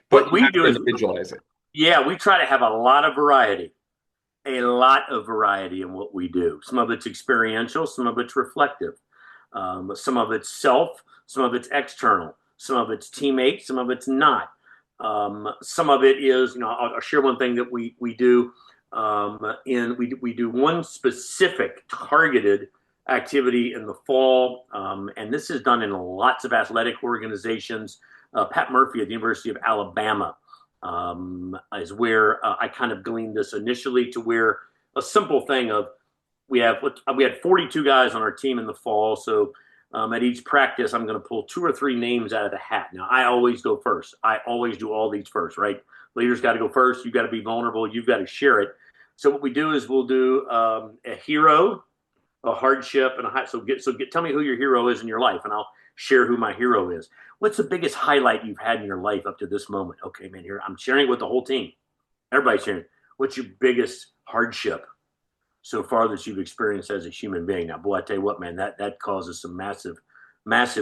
What you we have do to is, individualize it. yeah, we try to have a lot of variety in what we do. Some of it's experiential, some of it's reflective, some of it's self, some of it's external, some of it's teammates, some of it's not. Some of it is, I'll share one thing that we do. We do one specific targeted activity in the fall, and this is done in lots of athletic organizations. Pat Murphy at the University of Alabama is where I kind of gleaned this initially, to where a simple thing of we had 42 guys on our team in the fall. So at each practice, I'm going to pull 2 or 3 names out of the hat. Now, I always go first. I always do all these first, right? Leaders got to go first. You got to be vulnerable. You've got to share it. So what we do is we'll do a hero, a hardship, and a high. Tell me who your hero is in your life, and I'll share who my hero is. What's the biggest highlight you've had in your life up to this moment? Okay, man, here I'm sharing it with the whole team. Everybody's sharing. What's your biggest hardship so far that you've experienced as a human being? Now, boy, I tell you what, man, that causes some massive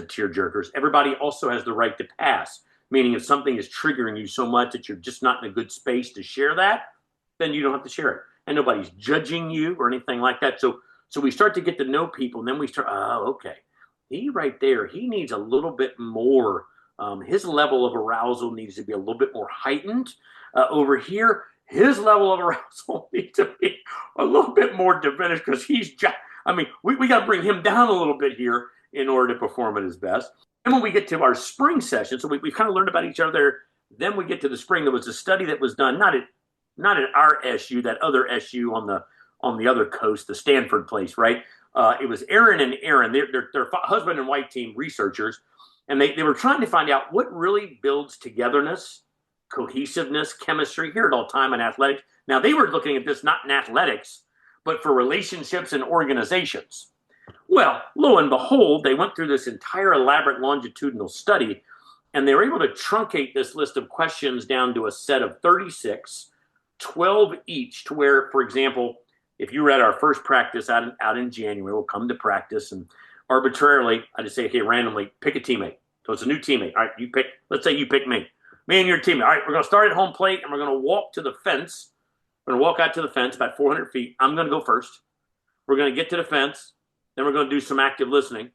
tear jerkers. Everybody also has the right to pass, meaning if something is triggering you so much that you're just not in a good space to share that, then you don't have to share it. And nobody's judging you or anything like that. So we start to get to know people, and then we start, okay, he right there, he needs a little bit more. His level of arousal needs to be a little bit more heightened. Over here, his level of arousal needs to be a little bit more diminished, because we got to bring him down a little bit here in order to perform at his best. And when we get to our spring session, so we've kind of learned about each other. Then we get to the spring. There was a study that was done, not at our SU, that other SU on the other coast, the Stanford place, right? It was Aaron and Aaron, they're husband and wife team researchers, and they were trying to find out what really builds togetherness, cohesiveness, chemistry. Hear it all the time in athletics. Now, they were looking at this not in athletics, but for relationships and organizations. Well, lo and behold, they went through this entire elaborate longitudinal study, and they were able to truncate this list of questions down to a set of 36, 12 each, to where, for example, if you were at our first practice out in January, we'll come to practice, and arbitrarily, I just say, okay, randomly, pick a teammate. So it's a new teammate. All right, let's say you pick me and your teammate. All right, we're going to start at home plate, and we're going to walk to the fence. We're going to walk out to the fence about 400 feet. I'm going to go first. We're going to get to the fence. Then we're going to do some active listening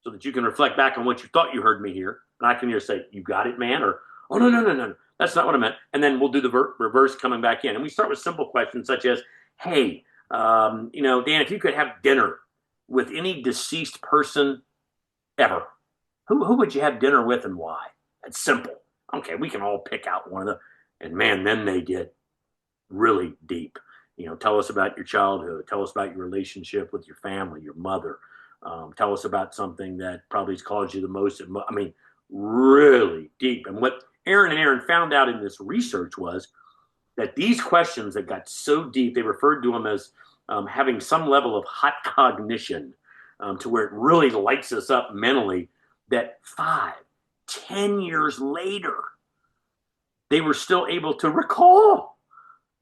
so that you can reflect back on what you thought you heard me hear. And I can either say, you got it, man, or, oh, no. That's not what I meant. And then we'll do the reverse coming back in. And we start with simple questions such as, hey, Dan, if you could have dinner with any deceased person ever, who would you have dinner with and why? That's simple. Okay, we can all pick out one of them. And man, then they get really deep. Tell us about your childhood. Tell us about your relationship with your family, your mother. Tell us about something that probably has caused you the most. Really deep. And what Aaron and Aaron found out in this research was that these questions that got so deep, they referred to them as having some level of hot cognition, to where it really lights us up mentally, that 5-10 years later, they were still able to recall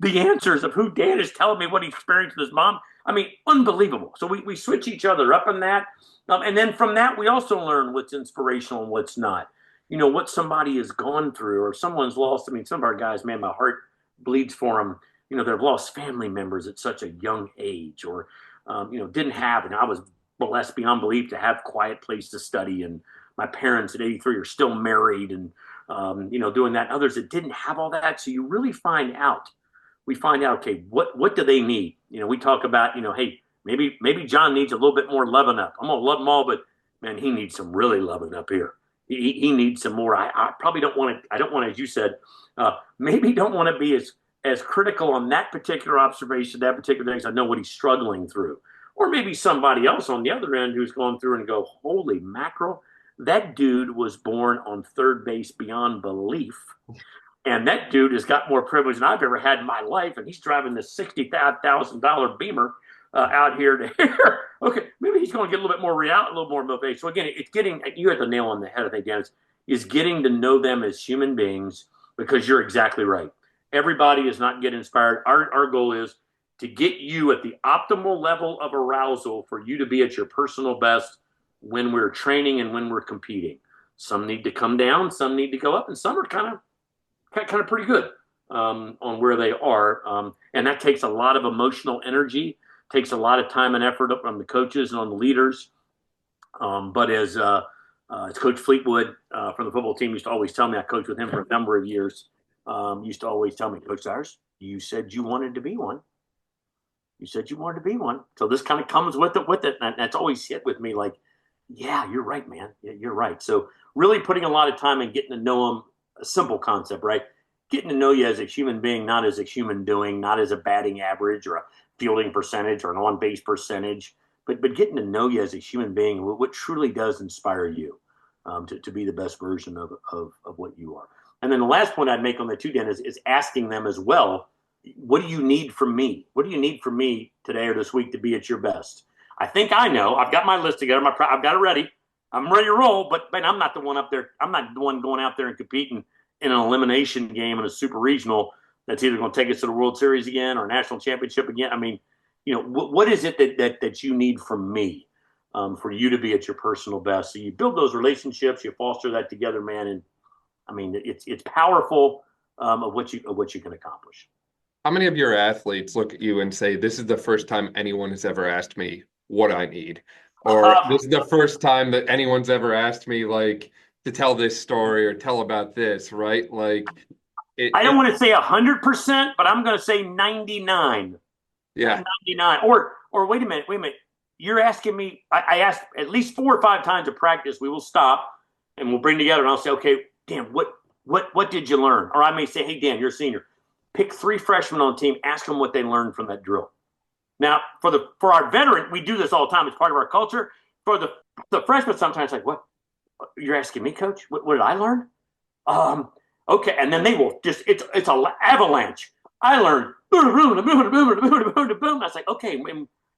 the answers of who Dan is telling me what he experienced with his mom. I mean, unbelievable. So we switch each other up in that. And then from that, we also learn what's inspirational and what's not. What somebody has gone through or someone's lost. I mean, some of our guys, man, my heart bleeds for them. They've lost family members at such a young age or, didn't have. And I was blessed beyond belief to have a quiet place to study. And my parents at 83 are still married and, doing that. Others that didn't have all that. So you really we find out, okay, what do they need? We talk about, hey, maybe John needs a little bit more loving up. I'm going to love them all, but man, he needs some really loving up here. He needs some more. I probably don't want to, as you said, maybe don't want to be as critical on that particular observation, that particular thing, because I know what he's struggling through. Or maybe somebody else on the other end who's going through and go, holy mackerel, that dude was born on third base beyond belief. And that dude has got more privilege than I've ever had in my life. And he's driving this $60,000 Beamer out here to here. Okay, maybe he's going to get a little bit more a little more motivation. So again, it's getting, you hit the nail on the head, I think, Dan, is getting to know them as human beings, because you're exactly right. Everybody is not getting inspired. Our goal is to get you at the optimal level of arousal for you to be at your personal best when we're training and when we're competing. Some need to come down, some need to go up, and some are kind of pretty good on where they are. And that takes a lot of emotional energy, takes a lot of time and effort up on the coaches and on the leaders. But as Coach Fleetwood from the football team used to always tell me, I coached with him for a number of years, used to always tell me, Coach Siers, you said you wanted to be one. You said you wanted to be one. So this kind of comes with it. And that's always hit with me like, yeah, you're right, man. Yeah, you're right. So really putting a lot of time and getting to know them, a simple concept, right? Getting to know you as a human being, not as a human doing, not as a batting average or a fielding percentage or an on-base percentage, but getting to know you as a human being, what truly does inspire you to be the best version of what you are. And then the last point I'd make on the two, Dan, is asking them as well, what do you need from me? What do you need from me today or this week to be at your best? I think I know. I've got my list together. I've got it ready. I'm ready to roll, but I'm not the one up there. I'm not the one going out there and competing in an elimination game in a super regional that's either going to take us to the World Series again or national championship again. I mean, what is it that you need from me for you to be at your personal best? So you build those relationships, you foster that together, man. And I mean, it's powerful of what you can accomplish. How many of your athletes look at you and say, this is the first time anyone has ever asked me what I need? Or this is the first time that anyone's ever asked me, like, to tell this story or tell about this, right? Like, I don't want to say 100%, but I'm going to say 99. Yeah. 99. Or wait a minute. You're asking me, I asked at least 4 or 5 times of practice. We will stop and we'll bring together and I'll say, okay, Dan, what did you learn? Or I may say, hey, Dan, you're a senior. Pick 3 freshmen on the team, ask them what they learned from that drill. Now, for our veteran, we do this all the time. It's part of our culture. For the freshmen, sometimes like, what? You're asking me, Coach? What did I learn? Okay, and then they will just it's an avalanche. I learned boom, boom, boom, boom, boom, boom, boom. I was like, okay,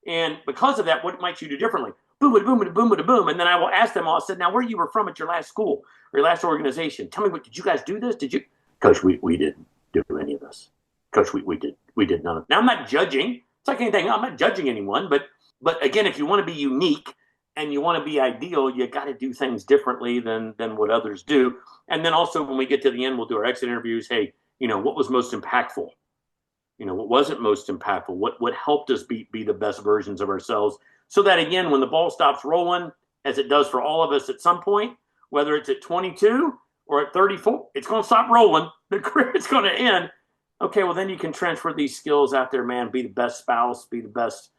and because of that, what might you do differently? Boom, boom, boom, boom, boom. And then I will ask them all. I said, now where you were from at your last school or your last organization? Tell me, did you guys do this? Did you, Coach? We didn't do any of this. Coach, we did none of it. Now I'm not judging. It's like anything. I'm not judging anyone, but again, if you want to be unique and you want to be ideal, you got to do things differently than what others do. And then also when we get to the end, we'll do our exit interviews. Hey, what was most impactful? What wasn't most impactful? What helped us be the best versions of ourselves? So that again, when the ball stops rolling, as it does for all of us at some point, whether it's at 22 or at 34, it's going to stop rolling. The career is going to end. Okay, well then you can transfer these skills out there, man. Be the best spouse, be the best,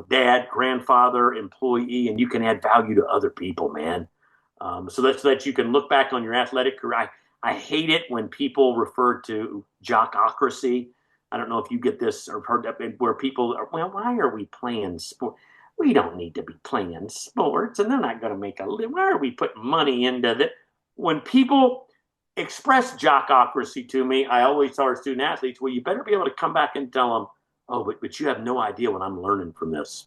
dad, grandfather, employee, and you can add value to other people, man. So that you can look back on your athletic career. I hate it when people refer to jockocracy. I don't know if you get this or heard that, where people are, well, why are we playing sport? We don't need to be playing sports, and they're not going to make a living. Why are we putting money into that? When people express jockocracy to me, I always tell our student athletes, well, you better be able to come back and tell them, oh, but you have no idea what I'm learning from this.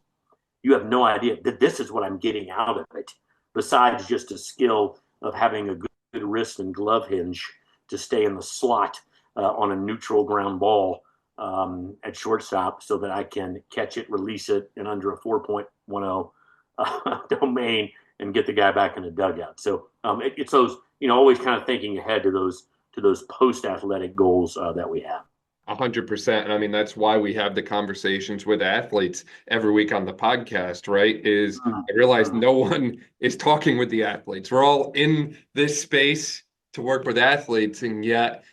You have no idea that this is what I'm getting out of it, besides just a skill of having a good wrist and glove hinge to stay in the slot on a neutral ground ball at shortstop so that I can catch it, release it in under a 4.10 domain and get the guy back in the dugout. So it's those, always kind of thinking ahead to those post-athletic goals that we have. 100%. And I mean, that's why we have the conversations with athletes every week on the podcast, right? I realize no one is talking with the athletes. We're all in this space to work with athletes. And yet,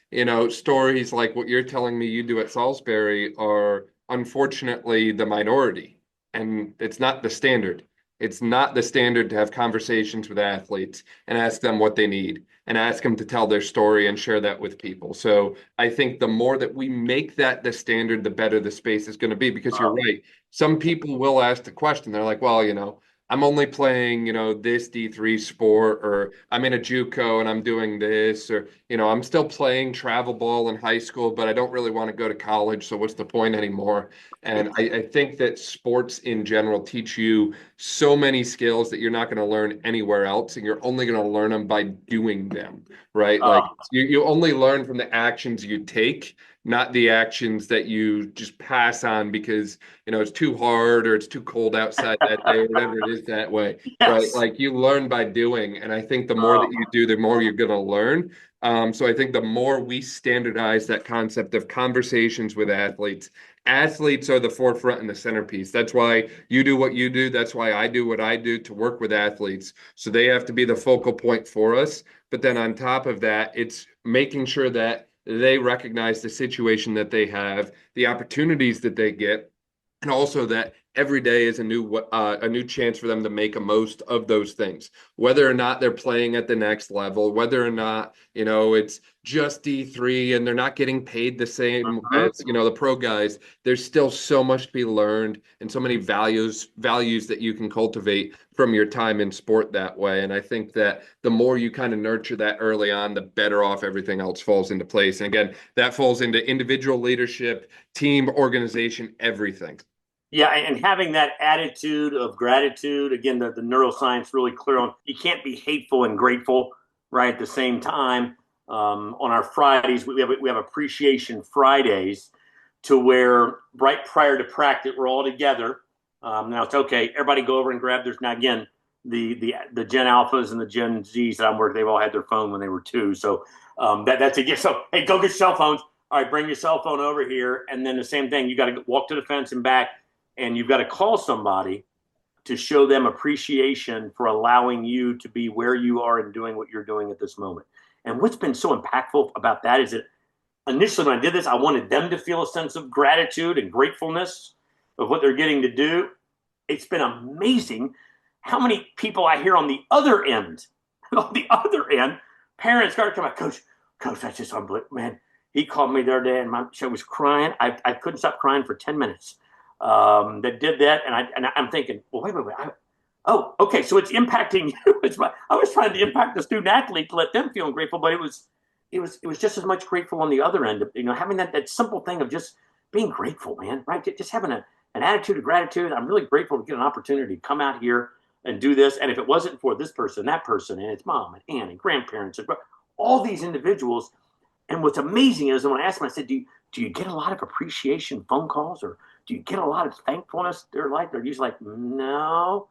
stories like what you're telling me you do at Salisbury are unfortunately the minority. And it's not the standard. It's not the standard to have conversations with athletes and ask them what they need and ask them to tell their story and share that with people. So I think the more that we make that the standard, the better the space is going to be, because you're right. Some people will ask the question. They're like, well, I'm only playing, this D3 sport, or I'm in a JUCO and I'm doing this, or, I'm still playing travel ball in high school, but I don't really want to go to college. So what's the point anymore? And I think that sports in general teach you so many skills that you're not going to learn anywhere else. And you're only going to learn them by doing them, right? Like you only learn from the actions you take, not the actions that you just pass on because, it's too hard or it's too cold outside that day or whatever it is that way, Yes. right? Like you learn by doing. And I think the more that you do, the more you're going to learn. So I think the more we standardize that concept of conversations with athletes are the forefront and the centerpiece. That's why you do what you do. That's why I do what I do to work with athletes. So they have to be the focal point for us. But then on top of that, it's making sure that they recognize the situation that they have, the opportunities that they get, and also that every day is a new chance for them to make a most of those things, whether or not they're playing at the next level, whether or not, it's just D3 and they're not getting paid the same as, the pro guys. There's still so much to be learned and so many values that you can cultivate from your time in sport that way. And I think that the more you kind of nurture that early on, the better off everything else falls into place. And again, that falls into individual leadership, team, organization, everything. Yeah, and having that attitude of gratitude, again, the neuroscience really clear on, you can't be hateful and grateful, right, at the same time. On our Fridays, we have Appreciation Fridays, to where right prior to practice, we're all together. Now it's okay, everybody go over and grab theirs. Now again, the Gen Alphas and the Gen Zs that I'm working, they've all had their phone when they were 2. So that's a gift. So, hey, go get your cell phones. All right, bring your cell phone over here. And then the same thing, you got to walk to the fence and back. And you've got to call somebody to show them appreciation for allowing you to be where you are and doing what you're doing at this moment. And what's been so impactful about that is that initially when I did this, I wanted them to feel a sense of gratitude and gratefulness of what they're getting to do. It's been amazing how many people I hear on the other end. On the other end, parents got to come out, Coach, that's just unbelievable, man. He called me the other day and I was crying. I couldn't stop crying for 10 minutes. That did that, and I'm thinking, well, wait. Okay, so it's impacting you. I was trying to impact the student athlete to let them feel grateful, but it was just as much grateful on the other end. Having that simple thing of just being grateful, man. Right? Just having an attitude of gratitude. I'm really grateful to get an opportunity to come out here and do this. And if it wasn't for this person, that person, and it's mom and aunt and grandparents, and all these individuals. And what's amazing is when I asked them, I said, do you get a lot of appreciation phone calls, or do you get a lot of thankfulness? They're usually like, no,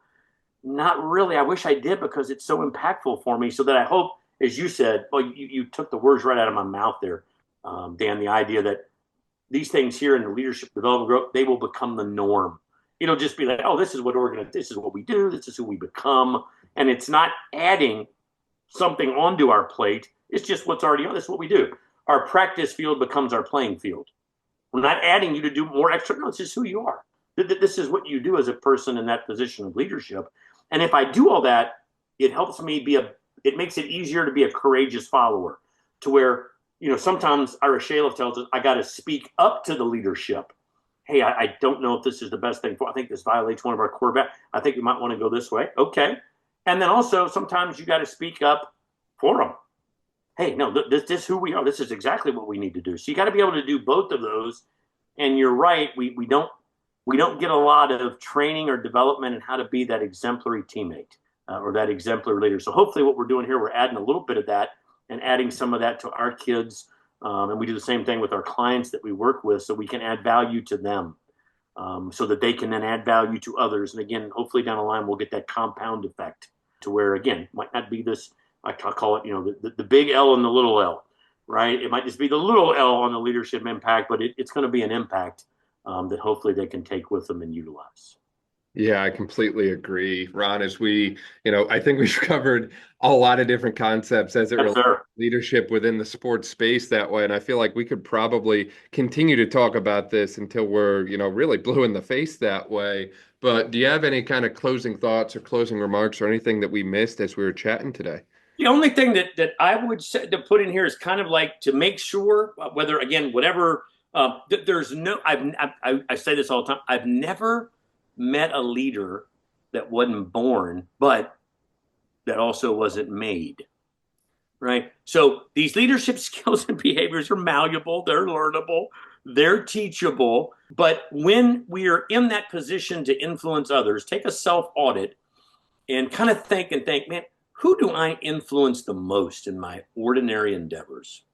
not really. I wish I did, because it's so impactful for me. So that I hope, as you said, well, you took the words right out of my mouth there, Dan, the idea that these things here in the leadership development group, they will become the norm. It'll just be like, oh, this is what we do. This is who we become. And it's not adding something onto our plate. It's just what's already on. This is what we do. Our practice field becomes our playing field. We're not adding you to do more extra. No, it's just who you are. This is what you do as a person in that position of leadership. And if I do all that, it helps me it makes it easier to be a courageous follower, to where, sometimes Ira Shalev tells us, I got to speak up to the leadership. Hey, I don't know if this is the best thing I think this violates one of our core values. I think we might want to go this way. Okay. And then also sometimes you got to speak up for them. Hey, no, this is who we are. This is exactly what we need to do. So you got to be able to do both of those. And you're right. We don't get a lot of training or development in how to be that exemplary teammate or that exemplary leader. So hopefully what we're doing here, we're adding a little bit of that and adding some of that to our kids And we do the same thing with our clients that we work with, so we can add value to them, so that they can then add value to others. And again, hopefully down the line, we'll get that compound effect to where, again, might not be this, I call it, the big L and the little L, right? It might just be the little L on the leadership impact, but it's going to be an impact that hopefully they can take with them and utilize. Yeah, I completely agree, Ron. I think we've covered a lot of different concepts as it Yes, relates to sir. leadership within the sports space that way. And I feel like we could probably continue to talk about this until we're, really blue in the face that way. But do you have any kind of closing thoughts or closing remarks or anything that we missed as we were chatting today? The only thing that I would say to put in here is kind of like to make sure whether, again, whatever, there's no, I say this all the time. I've never met a leader that wasn't born, but that also wasn't made, right? So these leadership skills and behaviors are malleable, they're learnable, they're teachable. But when we are in that position to influence others, take a self audit and kind of think, man, who do I influence the most in my ordinary endeavors,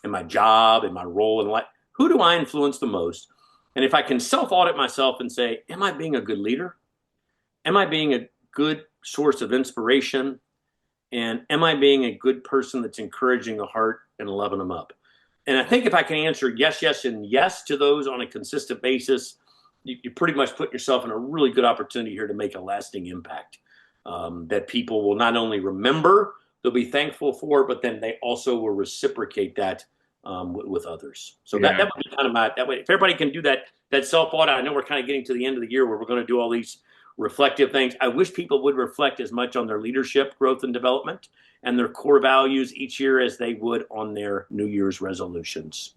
in my job, in my role in life? Who do I influence the most? And if I can self-audit myself and say, am I being a good leader? Am I being a good source of inspiration? And am I being a good person that's encouraging the heart and loving them up? And I think if I can answer yes, yes, and yes to those on a consistent basis, you pretty much put yourself in a really good opportunity here to make a lasting impact. That people will not only remember, they'll be thankful for, but then they also will reciprocate that with others. So that would be kind of that way. If everybody can do that self-audit, I know we're kind of getting to the end of the year where we're going to do all these reflective things. I wish people would reflect as much on their leadership, growth, and development and their core values each year as they would on their New Year's resolutions.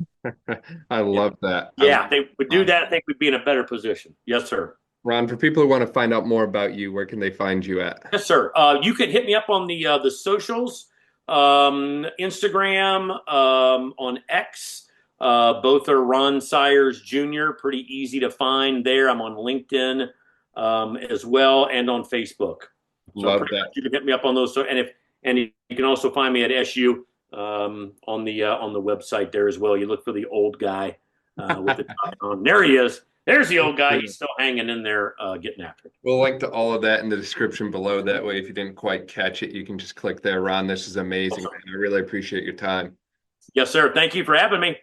I love that. Yeah, if they would do that, I think we'd be in a better position. Yes, sir. Ron, for people who want to find out more about you, where can they find you at? Yes, sir. You can hit me up on the socials, Instagram, on X. Both are Ron Siers Jr. Pretty easy to find there. I'm on LinkedIn as well, and on Facebook. So Love that. you can hit me up on those. So, and you can also find me at SU on the website there as well. You look for the old guy with the top on. There he is. There's the old guy. He's still hanging in there, getting after it. We'll link to all of that in the description below. That way, if you didn't quite catch it, you can just click there. Ron, this is amazing. Awesome. Man. I really appreciate your time. Yes, sir. Thank you for having me.